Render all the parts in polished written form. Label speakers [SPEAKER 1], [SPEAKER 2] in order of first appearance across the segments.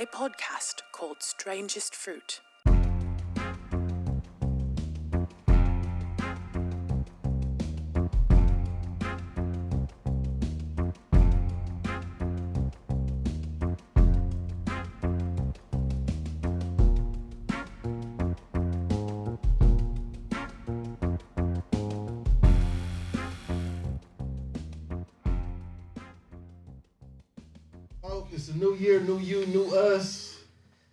[SPEAKER 1] a podcast called Strangest Fruit.
[SPEAKER 2] It's a new year, new you, new us.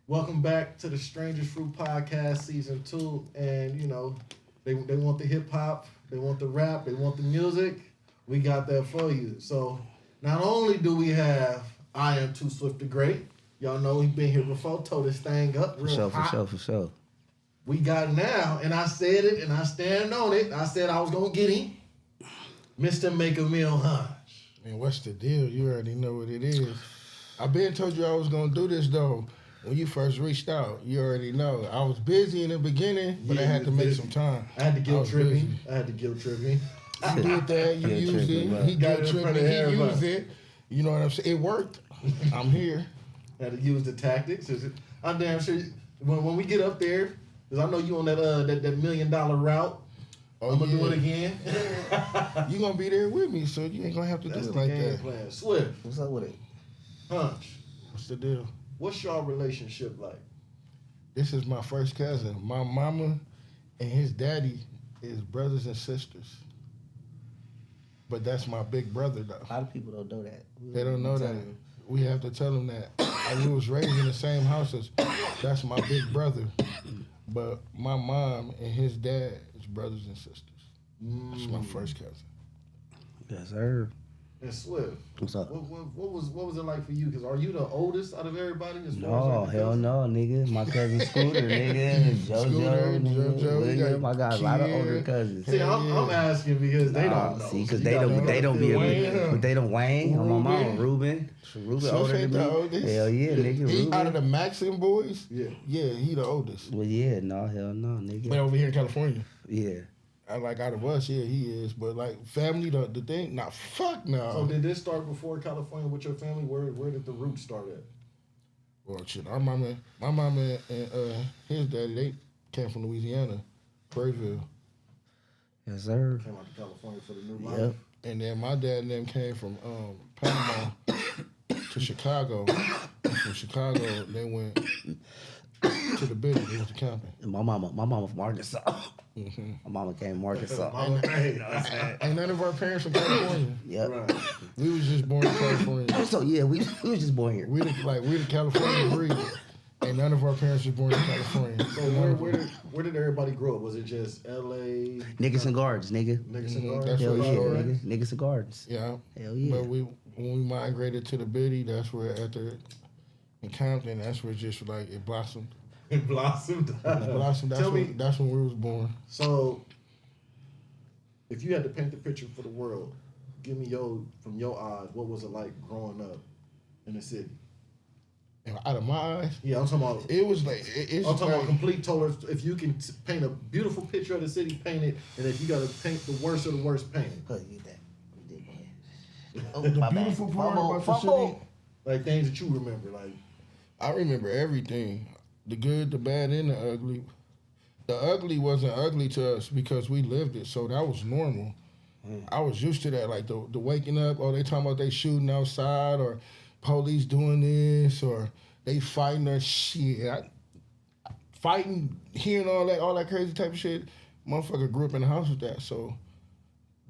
[SPEAKER 2] Welcome back to the Strangest Fruit podcast, season 2. And, you know, they want the hip hop, they want the rap, they want the music. We got that for you. So, not only do we have I Am 2SWIFT the Great. Y'all know he's been here before, tore this thing up real hot.
[SPEAKER 3] For sure.
[SPEAKER 2] We got now, and I said it, and I stand on it. I said I was going to get him. Mr. Make a Meal Hunch.
[SPEAKER 4] Man, what's the deal? You already know what it is. I been told you I was gonna do this though. When you first reached out, you already know. I was busy in the beginning, but I had to make some time.
[SPEAKER 2] I had to guilt trip him.
[SPEAKER 4] You did that. You used it. He guilt tripped me. He used it. You know what I'm saying? It worked. I'm here.
[SPEAKER 2] Had to use the tactics. I'm damn sure when we get up there, because I know you on that $1 million route.
[SPEAKER 4] Oh,
[SPEAKER 2] I'm gonna do it again.
[SPEAKER 4] You gonna be there with me, so you ain't gonna have to do it like that.
[SPEAKER 2] Plan. Swift.
[SPEAKER 3] What's up with it?
[SPEAKER 2] Hunch.
[SPEAKER 4] What's the deal?
[SPEAKER 2] What's y'all relationship like?
[SPEAKER 4] This is my first cousin. My mama and his daddy is brothers and sisters. But that's my big brother, though.
[SPEAKER 3] A lot of people don't know that.
[SPEAKER 4] They don't know that. We have to tell them that. We was raised in the same house as, that's my big brother. But my mom and his dad is brothers and sisters. That's my first cousin.
[SPEAKER 3] Yes, sir.
[SPEAKER 2] And Swift.
[SPEAKER 3] What's up?
[SPEAKER 2] What was it like for you? Because are you the oldest out of everybody?
[SPEAKER 3] No, hell no, nigga. My cousin Scooter, nigga. JoJo, William. I got a lot of older cousins.
[SPEAKER 2] See, I'm asking because they don't know.
[SPEAKER 3] See, because they don't be able, but they don't Wayne. On my mama, Ruben older than me. Hell yeah, nigga.
[SPEAKER 4] He out of the Maxim boys.
[SPEAKER 2] Yeah,
[SPEAKER 4] he the oldest.
[SPEAKER 3] Well, yeah, no, hell no, nigga.
[SPEAKER 4] But over here in California.
[SPEAKER 3] Yeah.
[SPEAKER 4] Like out of us, yeah, he is. But like family, the thing, nah, fuck no.
[SPEAKER 2] So did this start before California with your family? Where did the roots start at?
[SPEAKER 4] Well, shit, my mama and his daddy, they came from Louisiana, Prairieville.
[SPEAKER 3] Yes, sir.
[SPEAKER 2] Came out to California for the new life.
[SPEAKER 3] Yep.
[SPEAKER 4] And then my dad and them came from Panama to Chicago. And from Chicago, they went to the business. They went to Compton.
[SPEAKER 3] My mama from Arkansas. Mm-hmm. My mama came from Arkansas.
[SPEAKER 4] And none of our parents from California.
[SPEAKER 3] Yep.
[SPEAKER 2] Right.
[SPEAKER 4] We was just born in California.
[SPEAKER 3] So yeah, we was just born here.
[SPEAKER 4] We the California breed. And none of our parents was born in California.
[SPEAKER 2] So where did everybody grow up? Was it just L.A.?
[SPEAKER 3] Niggas and Gardens, nigga.
[SPEAKER 2] Niggas and Gardens?
[SPEAKER 4] That's
[SPEAKER 3] Hell
[SPEAKER 4] what
[SPEAKER 3] yeah,
[SPEAKER 4] started.
[SPEAKER 3] nigga. Niggas and Gardens.
[SPEAKER 4] Yeah.
[SPEAKER 3] Hell yeah.
[SPEAKER 4] But when we migrated to the Biddy, that's where in Compton, that's where just like it blossomed.
[SPEAKER 2] It blossomed.
[SPEAKER 4] That's when we was born.
[SPEAKER 2] So, if you had to paint the picture for the world, give me from your eyes, what was it like growing up in the city?
[SPEAKER 4] And out of my eyes,
[SPEAKER 2] Yeah, I'm talking about.
[SPEAKER 4] it was like
[SPEAKER 2] I'm talking about complete total. If you can paint a beautiful picture of the city, paint it, and if you got to paint the worst of the worst, paint it.
[SPEAKER 3] Look at that. Oh,
[SPEAKER 4] the
[SPEAKER 3] my
[SPEAKER 4] beautiful
[SPEAKER 3] bad.
[SPEAKER 4] part about the
[SPEAKER 3] Fumble.
[SPEAKER 4] city.
[SPEAKER 2] Like things that you remember, like.
[SPEAKER 4] I remember everything. The good, the bad, and the ugly. The ugly wasn't ugly to us because we lived it, so that was normal. I was used to that, like the waking up, they talking about they shooting outside, or police doing this, or they fighting or shit. Fighting, hearing all that crazy type of shit. Motherfucker grew up in the house with that, so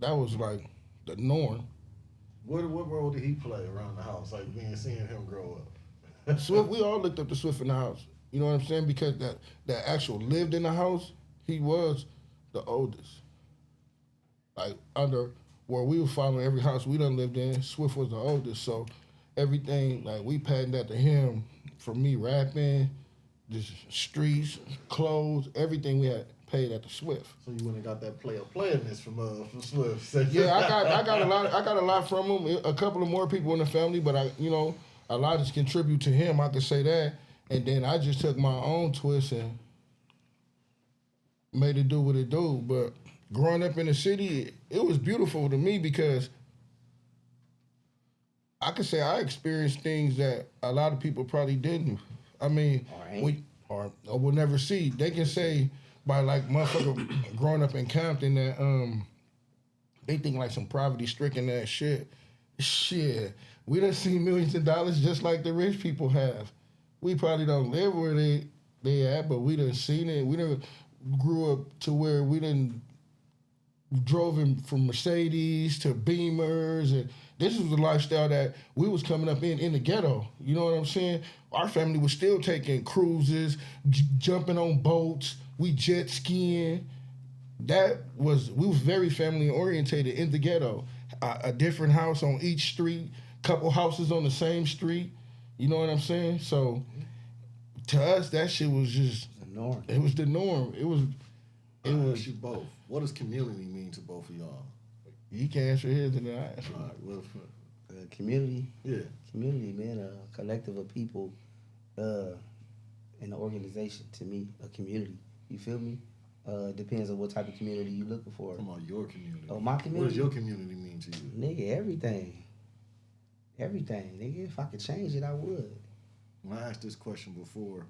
[SPEAKER 4] that was like the norm.
[SPEAKER 2] What role did he play around the house, like seeing him grow up?
[SPEAKER 4] Swift, we all looked up to Swift in the house. You know what I'm saying? Because that actual lived in the house, he was the oldest. Like under where we were following every house we done lived in, Swift was the oldest. So everything, like we patented that to him for me rapping, just streets, clothes, everything we had paid at the Swift.
[SPEAKER 2] So you went and got that playerness from Swift.
[SPEAKER 4] Yeah, I got a lot from him. A couple of more people in the family, but a lot is contribute to him. I could say that. And then I just took my own twist and made it do what it do. But growing up in the city, it was beautiful to me because I could say I experienced things that a lot of people probably didn't. I mean, or will never see. They can say by like motherfucker growing up in Compton that they think like some poverty stricken ass shit. Shit, we done seen millions of dollars just like the rich people have. We probably don't live where they at, but we done seen it. We done grew up to where we done drove in from Mercedes to Beamers, and this was the lifestyle that we was coming up in the ghetto. You know what I'm saying? Our family was still taking cruises, jumping on boats, we jet skiing. We was very family orientated in the ghetto. A different house on each street, couple houses on the same street. You know what I'm saying? So to us, that shit was just
[SPEAKER 3] the norm.
[SPEAKER 4] It was the norm. It was
[SPEAKER 2] you both. What does community mean to both of y'all?
[SPEAKER 4] You can answer his and then I answer.
[SPEAKER 2] All right, well,
[SPEAKER 3] Community.
[SPEAKER 2] yeah.
[SPEAKER 3] Community, man. A collective of people in an organization. To me, a community. You feel me? Depends on what type of community you looking for.
[SPEAKER 2] Come on, your community.
[SPEAKER 3] Oh, my community.
[SPEAKER 2] What does your community mean to you?
[SPEAKER 3] Nigga, everything. Everything, nigga. If I could change it, I would.
[SPEAKER 2] When I asked this question before,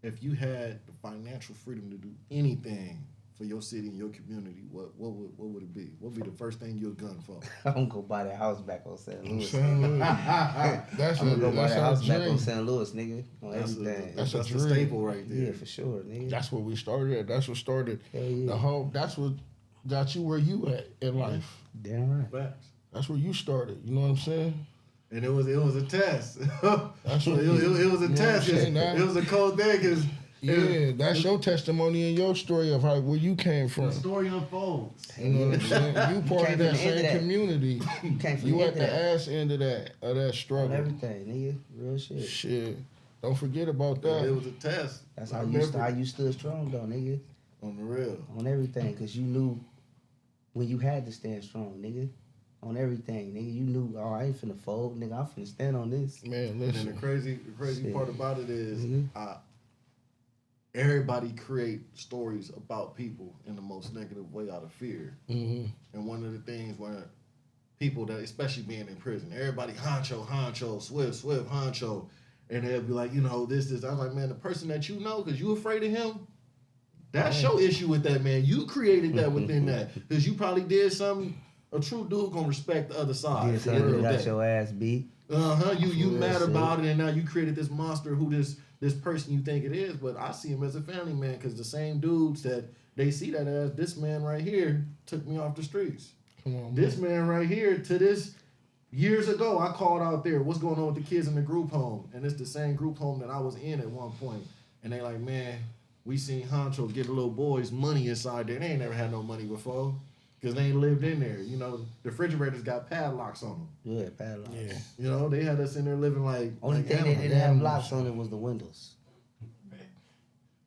[SPEAKER 2] if you had the financial freedom to do anything for your city and your community, what would it be? What would be the first thing you'll gun for?
[SPEAKER 3] I'm gonna go buy that house back on St. Louis.
[SPEAKER 4] That's
[SPEAKER 3] I'm gonna go buy that house
[SPEAKER 4] dream.
[SPEAKER 3] back on St. Louis, nigga. On
[SPEAKER 2] That's
[SPEAKER 3] everything.
[SPEAKER 4] That's a
[SPEAKER 2] the
[SPEAKER 4] dream.
[SPEAKER 2] staple right there.
[SPEAKER 3] Yeah, for sure, nigga.
[SPEAKER 4] That's where we started at. That's what started
[SPEAKER 3] yeah.
[SPEAKER 4] the whole. That's what got you where you at in life.
[SPEAKER 3] Damn right.
[SPEAKER 2] Facts.
[SPEAKER 4] That's where you started. You know what I'm saying?
[SPEAKER 2] And it was a test.
[SPEAKER 4] That's what
[SPEAKER 2] it was a test.
[SPEAKER 4] I'm saying?
[SPEAKER 2] It was a cold day because
[SPEAKER 4] that's your testimony and your story of where you came from.
[SPEAKER 2] the story unfolds.
[SPEAKER 4] You know what I'm saying? You part of that same community.
[SPEAKER 3] You came from
[SPEAKER 4] You
[SPEAKER 3] the
[SPEAKER 4] at
[SPEAKER 3] end
[SPEAKER 4] the
[SPEAKER 3] of that.
[SPEAKER 4] ass end of that
[SPEAKER 3] On
[SPEAKER 4] struggle.
[SPEAKER 3] everything, nigga. Real shit.
[SPEAKER 4] Shit. Don't forget about
[SPEAKER 2] It
[SPEAKER 4] that.
[SPEAKER 2] was a test.
[SPEAKER 3] That's
[SPEAKER 2] I
[SPEAKER 3] how
[SPEAKER 2] remember
[SPEAKER 3] you stood strong, though, nigga.
[SPEAKER 2] on the real.
[SPEAKER 3] On everything, because you knew when you had to stand strong, nigga. On everything, nigga. You knew, oh, I ain't finna fold, nigga. I'm finna stand on this.
[SPEAKER 4] Man,
[SPEAKER 2] And then
[SPEAKER 4] listen.
[SPEAKER 2] the crazy
[SPEAKER 3] Shit.
[SPEAKER 2] part about it is,
[SPEAKER 3] Mhm.
[SPEAKER 2] everybody create stories about people in the most negative way out of fear.
[SPEAKER 4] Mm-hmm.
[SPEAKER 2] And one of the things where people that, especially being in prison, everybody honcho, swift, honcho, and they'll be like, this. I was like, man, the person that you know, because you afraid of him, that's your issue with that, man. You created that within that, because you probably did something. A true dude gonna respect the other side.
[SPEAKER 3] Did
[SPEAKER 2] at the end
[SPEAKER 3] something
[SPEAKER 2] of the
[SPEAKER 3] that got
[SPEAKER 2] day.
[SPEAKER 3] your ass beat.
[SPEAKER 2] You
[SPEAKER 3] Real
[SPEAKER 2] mad
[SPEAKER 3] shit.
[SPEAKER 2] about it, and now you created this monster who this person you think it is, but I see him as a family man because the same dudes that they see that as, this man right here took me off the streets.
[SPEAKER 4] Come on,
[SPEAKER 2] This man right here, to this, years ago, I called out there, what's going on with the kids in the group home? And it's the same group home that I was in at one point. And they like, man, we seen Honcho give the little boys money inside there. They ain't never had no money before because they ain't lived in there. The refrigerators got padlocks on them.
[SPEAKER 3] Good, padlocks.
[SPEAKER 4] Yeah.
[SPEAKER 2] They had us in there living like
[SPEAKER 3] Only
[SPEAKER 2] like
[SPEAKER 3] thing they
[SPEAKER 2] animals.
[SPEAKER 3] didn't have locks on it was the windows.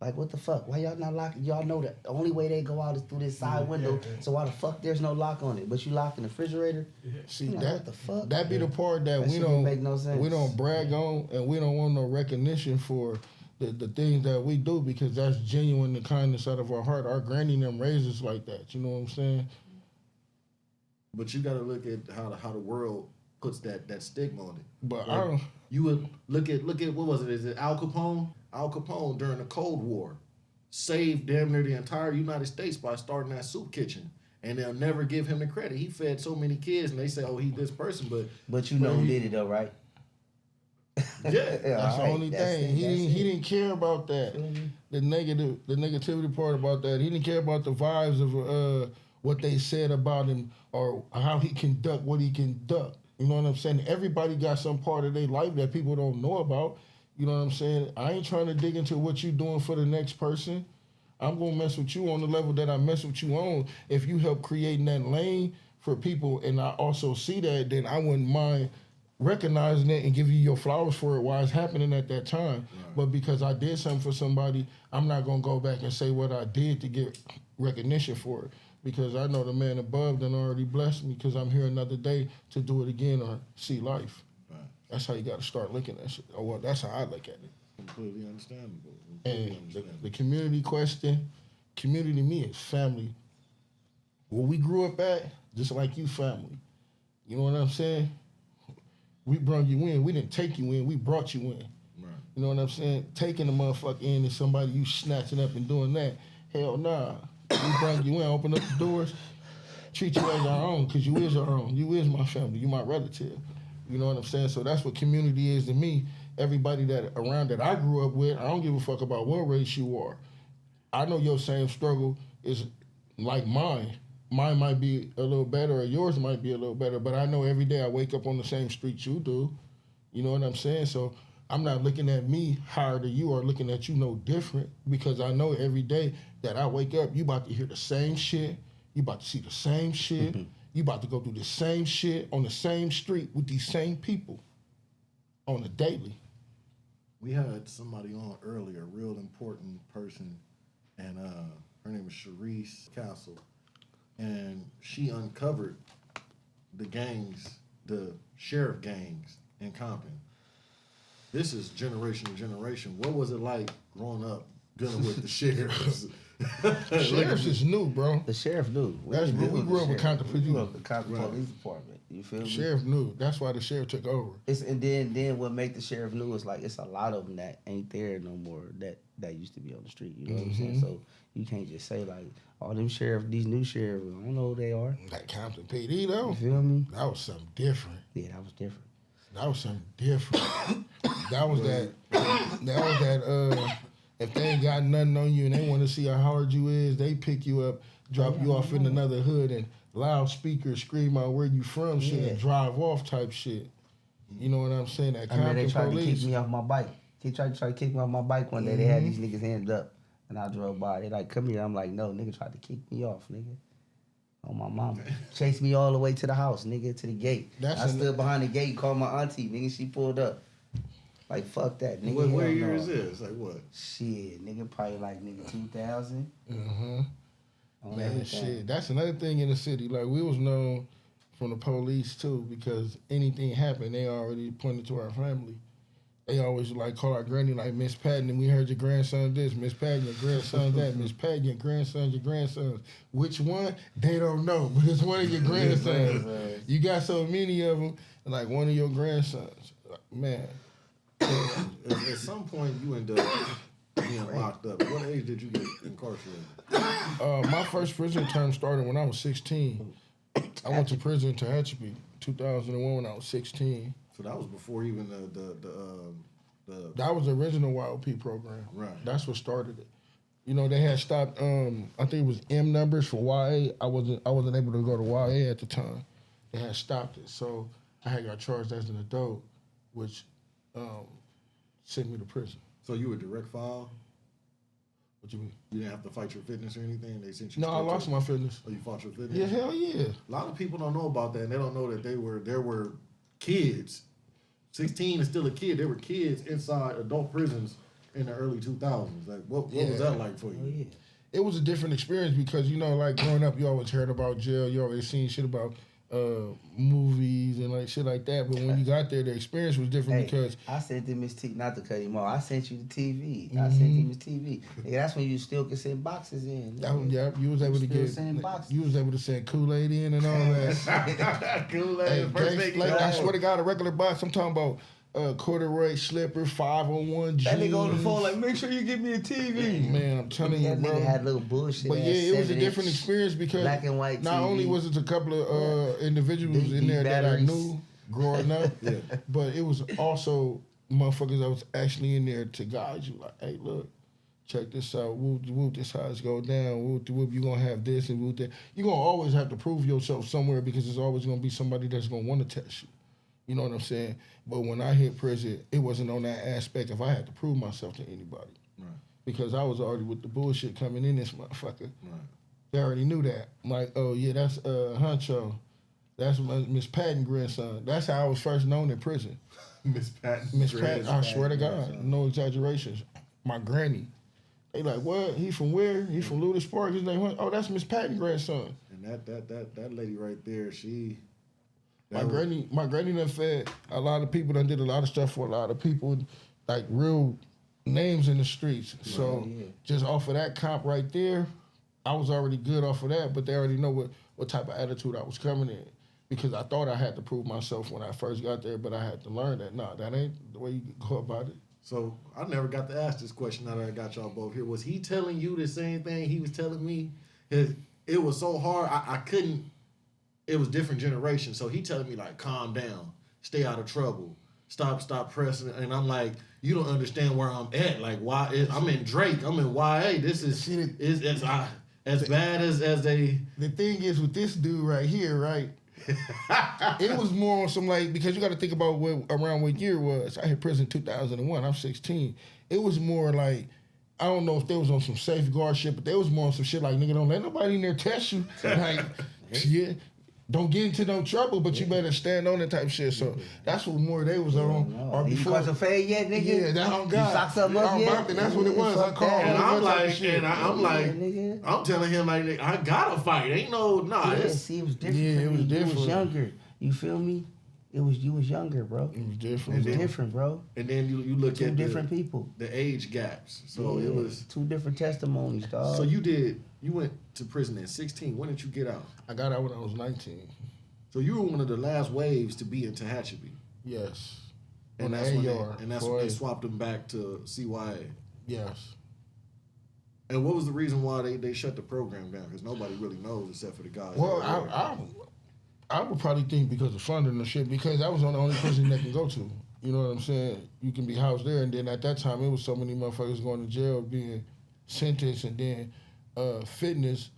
[SPEAKER 3] Like, what the fuck? Why y'all not locking? Y'all know that the only way they go out is through this side window. So why the fuck there's no lock on it? But you lock in the refrigerator?
[SPEAKER 4] See
[SPEAKER 3] Like,
[SPEAKER 4] that
[SPEAKER 3] what the fuck?
[SPEAKER 4] that be the part that
[SPEAKER 3] That
[SPEAKER 4] we
[SPEAKER 3] shit
[SPEAKER 4] don't
[SPEAKER 3] make no sense.
[SPEAKER 4] we don't brag on, and we don't want no recognition for the things that we do, because that's genuine, the kindness out of our heart. Our granny and them raised us like that. You know what I'm saying?
[SPEAKER 2] But you got to look at how the world puts that stigma on it.
[SPEAKER 4] But
[SPEAKER 2] Like,
[SPEAKER 4] I don't.
[SPEAKER 2] You would look at what was it? Is it Al Capone? Al Capone during the Cold War saved damn near the entire United States by starting that soup kitchen, and they'll never give him the credit. He fed so many kids, and they say, "Oh, he this person,"
[SPEAKER 3] But you know who did it though, right?
[SPEAKER 2] yeah,
[SPEAKER 4] That's the only thing. He didn't care about that.
[SPEAKER 3] Mhm.
[SPEAKER 4] The negativity part about that. He didn't care about the vibes of what they said about him or how he conduct what he conduct. You know what I'm saying? Everybody got some part of their life that people don't know about. You know what I'm saying? I ain't trying to dig into what you doing for the next person. I'm gonna mess with you on the level that I mess with you on. If you help creating that lane for people, and I also see that, then I wouldn't mind recognizing it and give you your flowers for it while it's happening at that time. Right. But because I did something for somebody, I'm not gonna go back and say what I did to get recognition for it. Because I know the man above done already blessed me, because I'm here another day to do it again or see life. Right. That's how you got to start looking at shit. Or well, that's how I look at it.
[SPEAKER 2] Completely understandable.
[SPEAKER 4] And the community question, community to me is family. Where we grew up at, just like you, family. You know what I'm saying? We brought you in. We didn't take you in. We brought you in.
[SPEAKER 2] Right.
[SPEAKER 4] You know what I'm saying? Taking the motherfucker in is somebody you snatching up and doing that. Hell nah. We brought you in, open up the doors, treat you as our own, because you is our own. You is my family. You my relative. You know what I'm saying? So that's what community is to me. Everybody that around that I grew up with, I don't give a fuck about what race you are. I know your same struggle is like mine. Mine might be a little better or yours might be a little better, but I know every day I wake up on the same street you do. You know what I'm saying? So I'm not looking at me higher than you or looking at you no different, because I know every day that I wake up, you about to hear the same shit. You about to see the same shit. You about to go through the same shit on the same street with these same people on a daily.
[SPEAKER 2] We had somebody on earlier, a real important person, and her name is Sharice Castle, and she uncovered the gangs, the sheriff gangs in Compton. This is generation to generation. What was it like growing up dealing with the sheriffs?
[SPEAKER 4] Sheriffs is new, bro.
[SPEAKER 3] The sheriff knew.
[SPEAKER 4] That's
[SPEAKER 3] didn't
[SPEAKER 4] we
[SPEAKER 3] deal with
[SPEAKER 4] grew
[SPEAKER 3] the
[SPEAKER 4] up with
[SPEAKER 3] sheriff.
[SPEAKER 4] Compton
[SPEAKER 3] We grew
[SPEAKER 4] Police.
[SPEAKER 3] up with Compton
[SPEAKER 2] Right.
[SPEAKER 3] Police Department. You feel me?
[SPEAKER 4] Sheriff knew. That's why the sheriff took over.
[SPEAKER 3] And then what make the sheriff new is like it's a lot of them that ain't there no more that used to be on the street. You know what I'm saying? So you can't just say like all them sheriff, these new sheriffs, I don't know who they are.
[SPEAKER 4] That Compton PD though,
[SPEAKER 3] You feel me?
[SPEAKER 4] that was something different.
[SPEAKER 3] Yeah, that was different.
[SPEAKER 4] That was something different. that was that. If they ain't got nothing on you and they want to see how hard you is, they pick you up, drop you off in another hood, and loudspeakers scream out where you from, shit, and drive off type shit. You know what I'm saying? That
[SPEAKER 3] I mean, they
[SPEAKER 4] Compton
[SPEAKER 3] tried
[SPEAKER 4] Police.
[SPEAKER 3] to kick me off my bike. He tried to kick me off my bike one day. They had these niggas handed up, and I drove by. They like, come here. I'm like, no, nigga tried to kick me off, nigga. On my mama. Chased me all the way to the house, nigga, to the gate. I stood behind the gate, called my auntie, nigga. She pulled up. Like, fuck that, nigga.
[SPEAKER 2] What year
[SPEAKER 3] no.
[SPEAKER 2] is this? Like what?
[SPEAKER 3] Shit, nigga, probably like, nigga, 2000. On
[SPEAKER 4] Man,
[SPEAKER 3] everything.
[SPEAKER 4] shit. That's another thing in the city. Like, we was known from the police, too, because anything happened, they already pointed to our family. They always, like, call our granny, like, Miss Patton, and we heard your grandson this, Miss Patton, your grandson that, Miss Patton, your grandsons. Which one? They don't know, but it's one of your grandsons. You got so many of them, and, like, one of your grandsons. Man.
[SPEAKER 2] At some point, you end up being locked up. What age did you get incarcerated?
[SPEAKER 4] My first prison term started when I was 16. I went to prison to Tehachapi, 2001 when I was 16.
[SPEAKER 2] So that was before even the
[SPEAKER 4] That was the original YOP program.
[SPEAKER 2] Right.
[SPEAKER 4] That's what started it. You know, they had stopped. I think it was M numbers for YA. I wasn't able to go to YA at the time. They had stopped it, so I had got charged as an adult, which sent me to prison.
[SPEAKER 2] So you were direct file?
[SPEAKER 4] What you mean?
[SPEAKER 2] You didn't have to fight your fitness or anything? They sent you
[SPEAKER 4] No, I
[SPEAKER 2] straight
[SPEAKER 4] lost
[SPEAKER 2] to-
[SPEAKER 4] my fitness.
[SPEAKER 2] Oh, you fought your fitness?
[SPEAKER 4] Yeah, hell yeah.
[SPEAKER 2] A lot of people don't know about that, and they don't know that there were kids. 16 is still a kid. There were kids inside adult prisons in the early 2000s. Like, what was that like for you?
[SPEAKER 3] Oh, yeah.
[SPEAKER 4] It was a different experience because, you know, like growing up, you always heard about jail. You always seen shit about movies and like shit like that. But when you got there, the experience was different because
[SPEAKER 3] I sent them his TV, not to cut him off. I sent you the TV. I sent him his TV. Nigga, that's when you still can send boxes in.
[SPEAKER 4] you was able to
[SPEAKER 3] Still
[SPEAKER 4] get
[SPEAKER 3] send boxes.
[SPEAKER 4] you was able to send Kool-Aid in and all that.
[SPEAKER 2] Kool-Aid,
[SPEAKER 4] Hey,
[SPEAKER 2] first
[SPEAKER 4] gangsta-
[SPEAKER 2] thing
[SPEAKER 4] like,
[SPEAKER 2] you
[SPEAKER 4] I
[SPEAKER 2] know.
[SPEAKER 4] swear to God, a regular box. I'm talking about corduroy slipper, 501 jeans.
[SPEAKER 3] That nigga on the phone like, make sure you give me a TV.
[SPEAKER 4] Man, I'm telling you,
[SPEAKER 3] That
[SPEAKER 4] bro.
[SPEAKER 3] nigga had little bullshit.
[SPEAKER 4] But
[SPEAKER 3] ass
[SPEAKER 4] yeah, it was a
[SPEAKER 3] 7-inch
[SPEAKER 4] different experience because
[SPEAKER 3] black and white
[SPEAKER 4] not
[SPEAKER 3] TV.
[SPEAKER 4] only was it a couple of individuals
[SPEAKER 3] Deep
[SPEAKER 4] in there that I
[SPEAKER 3] batteries.
[SPEAKER 4] knew growing up, but it was also motherfuckers that was actually in there to guide you. Like, hey, look, check this out. Whoop, whoop, this how it's go down. Whoop, whoop, you gonna have this and whoop that. You're gonna always have to prove yourself somewhere because there's always gonna be somebody that's gonna want to test you. You know what I'm saying? But when I hit prison, it wasn't on that aspect if I had to prove myself to anybody.
[SPEAKER 2] Right.
[SPEAKER 4] Because I was already with the bullshit coming in this motherfucker.
[SPEAKER 2] Right.
[SPEAKER 4] They already knew that. Like, oh yeah, that's Honcho. That's Miss Patton grandson. That's how I was first known in prison.
[SPEAKER 2] Miss Patton.
[SPEAKER 4] Miss Patton, I swear to God, no exaggerations. My granny. They like, what? He from where? He from Ludus Park. His name, oh, that's Miss Patton grandson.
[SPEAKER 2] And that lady right there,
[SPEAKER 4] My granny done fed a lot of people, done did a lot of stuff for a lot of people, like real names in the streets. So just off of that comp right there, I was already good off of that, but they already know what type of attitude I was coming in. because I thought I had to prove myself when I first got there, but I had to learn that that ain't the way you go about it.
[SPEAKER 2] So I never got to ask this question now that I got y'all both here. Was he telling you the same thing he was telling me? It was so hard, I couldn't. It was different generations. So he telling me like, calm down, stay out of trouble, stop pressing. And I'm like, you don't understand where I'm at. Like, I'm in Drake, I'm in YA. This is as bad as they.
[SPEAKER 4] The thing is with this dude right here, right? It was more on some like, because you got to think about around what year it was. I hit prison 2001. I'm 16. It was more like, I don't know if they was on some safeguard shit, but they was more on some shit like, nigga, don't let nobody in there test you. Like, yeah, don't get into no trouble, but you better stand on that type of shit. So that's what more they was on.
[SPEAKER 3] No.
[SPEAKER 4] Or
[SPEAKER 3] You
[SPEAKER 4] before
[SPEAKER 3] caught some fade yet, nigga?
[SPEAKER 4] Yeah, that on God.
[SPEAKER 3] You sock something up yet?
[SPEAKER 4] That's what it was. I called.
[SPEAKER 2] And I'm like,
[SPEAKER 3] nigga.
[SPEAKER 2] I'm telling him like, I gotta fight. Ain't no, nah.
[SPEAKER 3] Yeah, see, it was different.
[SPEAKER 4] Yeah,
[SPEAKER 3] for
[SPEAKER 4] it was
[SPEAKER 3] me.
[SPEAKER 4] different.
[SPEAKER 3] You was younger. You feel me? You was younger, bro.
[SPEAKER 4] It was different.
[SPEAKER 3] It was different, bro.
[SPEAKER 2] And then you look
[SPEAKER 3] Two
[SPEAKER 2] at
[SPEAKER 3] different people.
[SPEAKER 2] the age gaps. So
[SPEAKER 3] Yeah,
[SPEAKER 2] it was.
[SPEAKER 3] two different testimonies, dog.
[SPEAKER 2] So you went to prison at 16. When did you get out?
[SPEAKER 4] I got out when I was 19.
[SPEAKER 2] So you were one of the last waves to be in Tehachapi.
[SPEAKER 4] Yes.
[SPEAKER 2] And
[SPEAKER 4] On
[SPEAKER 2] that's
[SPEAKER 4] the
[SPEAKER 2] when
[SPEAKER 4] AR,
[SPEAKER 2] they swapped them back to CYA.
[SPEAKER 4] Yes.
[SPEAKER 2] And what was the reason why they shut the program down? Because nobody really knows except for the guys.
[SPEAKER 4] Well,
[SPEAKER 2] that were there.
[SPEAKER 4] I would probably think because of funding and shit, because that was the only prison they can go to. You know what I'm saying? You can be housed there, and then at that time, it was so many motherfuckers going to jail, being sentenced, and then fitness,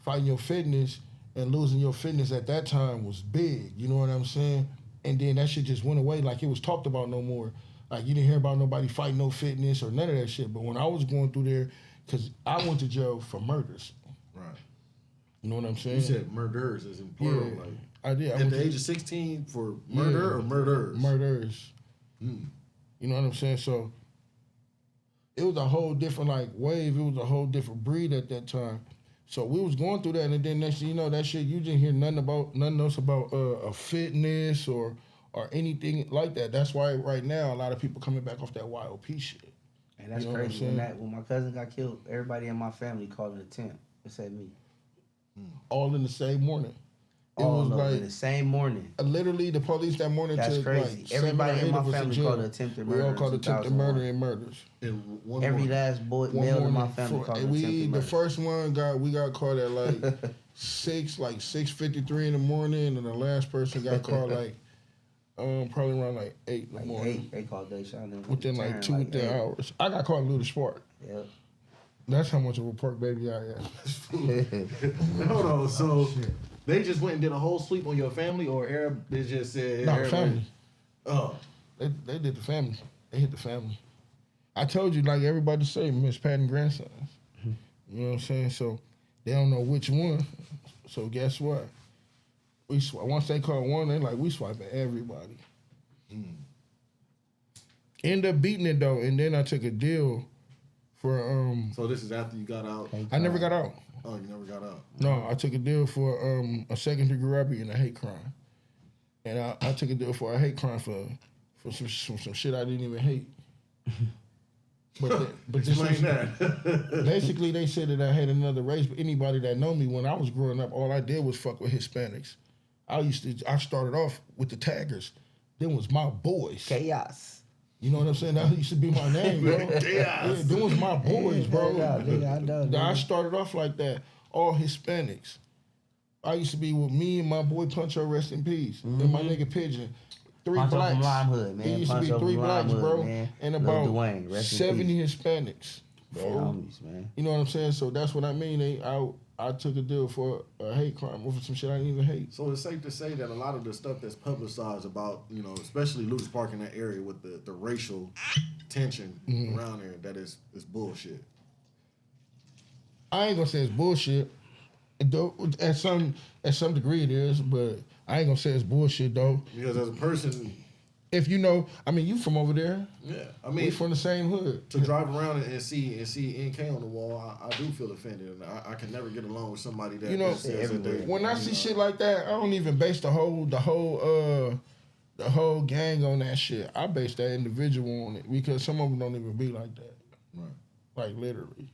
[SPEAKER 4] fighting your fitness, and losing your fitness at that time was big. You know what I'm saying? And then that shit just went away, like it was talked about no more. Like you didn't hear about nobody fighting no fitness or none of that shit. But when I was going through there, because I went to jail for murders.
[SPEAKER 2] Right.
[SPEAKER 4] You know what I'm saying?
[SPEAKER 2] You said murders as in plural.
[SPEAKER 4] Yeah,
[SPEAKER 2] Like,
[SPEAKER 4] I did.
[SPEAKER 2] at the age of 16 for murder or murders?
[SPEAKER 4] Murders.
[SPEAKER 2] Mm.
[SPEAKER 4] You know what I'm saying? So it was a whole different like wave. It was a whole different breed at that time. So we was going through that, and then next thing you know, that shit you didn't hear nothing else about a fitness or anything like that. That's why right now a lot of people coming back off that YOP shit.
[SPEAKER 3] And that's
[SPEAKER 4] You know what I'm
[SPEAKER 3] crazy.
[SPEAKER 4] saying?
[SPEAKER 3] When my cousin got killed, everybody in my family called it a attempt, except me.
[SPEAKER 4] All in the same morning. It
[SPEAKER 3] All
[SPEAKER 4] was
[SPEAKER 3] of
[SPEAKER 4] like
[SPEAKER 3] in the same morning.
[SPEAKER 4] literally the police that morning.
[SPEAKER 3] That's
[SPEAKER 4] took
[SPEAKER 3] crazy.
[SPEAKER 4] Like
[SPEAKER 3] Everybody
[SPEAKER 4] 7 or 8
[SPEAKER 3] in my
[SPEAKER 4] of us
[SPEAKER 3] family
[SPEAKER 4] jail.
[SPEAKER 3] called it attempted murder.
[SPEAKER 4] We all
[SPEAKER 3] in
[SPEAKER 4] called it attempted
[SPEAKER 3] 2001.
[SPEAKER 4] murder and murders.
[SPEAKER 2] And one
[SPEAKER 3] Every
[SPEAKER 2] morning.
[SPEAKER 3] last boy,
[SPEAKER 4] One
[SPEAKER 3] male in my
[SPEAKER 4] morning,
[SPEAKER 3] family called it
[SPEAKER 4] we
[SPEAKER 3] attempted
[SPEAKER 4] the
[SPEAKER 3] murder.
[SPEAKER 4] first one we got caught at like 6:53 in the morning, and the last person got caught like probably around like 8 in the
[SPEAKER 3] Like
[SPEAKER 4] morning.
[SPEAKER 3] 8, they called Deshaun.
[SPEAKER 4] Within like 2 hours. I got caught in Luther Spark.
[SPEAKER 3] Yep.
[SPEAKER 4] That's how much of a pork baby I am.
[SPEAKER 2] Hold on. So they just went and did a whole sweep on your family, or Arab? They just said
[SPEAKER 4] No,
[SPEAKER 2] everybody-
[SPEAKER 4] family.
[SPEAKER 2] Oh,
[SPEAKER 4] They did the family. They hit the family. I told you, like everybody say, Miss Patton grandsons. You know what I'm saying? So they don't know which one. So guess what? Once they call one, they like, we swiping everybody. End up beating it though, and then I took a deal for
[SPEAKER 2] so this is after you got out.
[SPEAKER 4] I never got out.
[SPEAKER 2] Oh, you never got out.
[SPEAKER 4] No, I took a deal for a second-degree robbery and a hate crime, and I took a deal for a hate crime for some shit I didn't even hate. But this
[SPEAKER 2] Explain
[SPEAKER 4] is,
[SPEAKER 2] that.
[SPEAKER 4] basically they said that I had another race. But anybody that know me when I was growing up, all I did was fuck with Hispanics. I started off with the taggers. Them was my boys.
[SPEAKER 3] Chaos.
[SPEAKER 4] You know what I'm saying? That used to be my name, bro.
[SPEAKER 2] Chaos.
[SPEAKER 4] Yeah, them was my boys, bro.
[SPEAKER 3] Nigga, I know.
[SPEAKER 4] I started off like that. All Hispanics. I used to be with me and my boy Puncho, rest in peace, and my nigga Pigeon. 3
[SPEAKER 3] Puncho
[SPEAKER 4] blacks.
[SPEAKER 3] from Lime Hood, man.
[SPEAKER 4] It used to be
[SPEAKER 3] Puncho
[SPEAKER 4] 3
[SPEAKER 3] from
[SPEAKER 4] blacks,
[SPEAKER 3] Lime Hood,
[SPEAKER 4] bro,
[SPEAKER 3] man.
[SPEAKER 4] and
[SPEAKER 3] Lil
[SPEAKER 4] about
[SPEAKER 3] Dwayne, rest in
[SPEAKER 4] 70
[SPEAKER 3] peace.
[SPEAKER 4] Hispanics.
[SPEAKER 3] They're homies, man.
[SPEAKER 4] You know what I'm saying? So that's what I mean. I took a deal for a hate crime over some shit I didn't even hate.
[SPEAKER 2] So it's safe to say that a lot of the stuff that's publicized about, especially Luther Park in that area with the racial tension around there, that is bullshit.
[SPEAKER 4] I ain't gonna say it's bullshit. Though, at some degree it is, but I ain't gonna say it's bullshit though.
[SPEAKER 2] Because as a person,
[SPEAKER 4] If you know, I mean, you from over there.
[SPEAKER 2] yeah, I
[SPEAKER 4] We
[SPEAKER 2] mean,
[SPEAKER 4] from the same hood.
[SPEAKER 2] to drive around and see NK on the wall, I do feel offended, and I can never get along with somebody that
[SPEAKER 4] You know,
[SPEAKER 2] that says that they,
[SPEAKER 4] When I see shit like that, I don't even base the whole gang on that shit. I base that individual on it because some of them don't even be like that.
[SPEAKER 2] Right.
[SPEAKER 4] Like literally.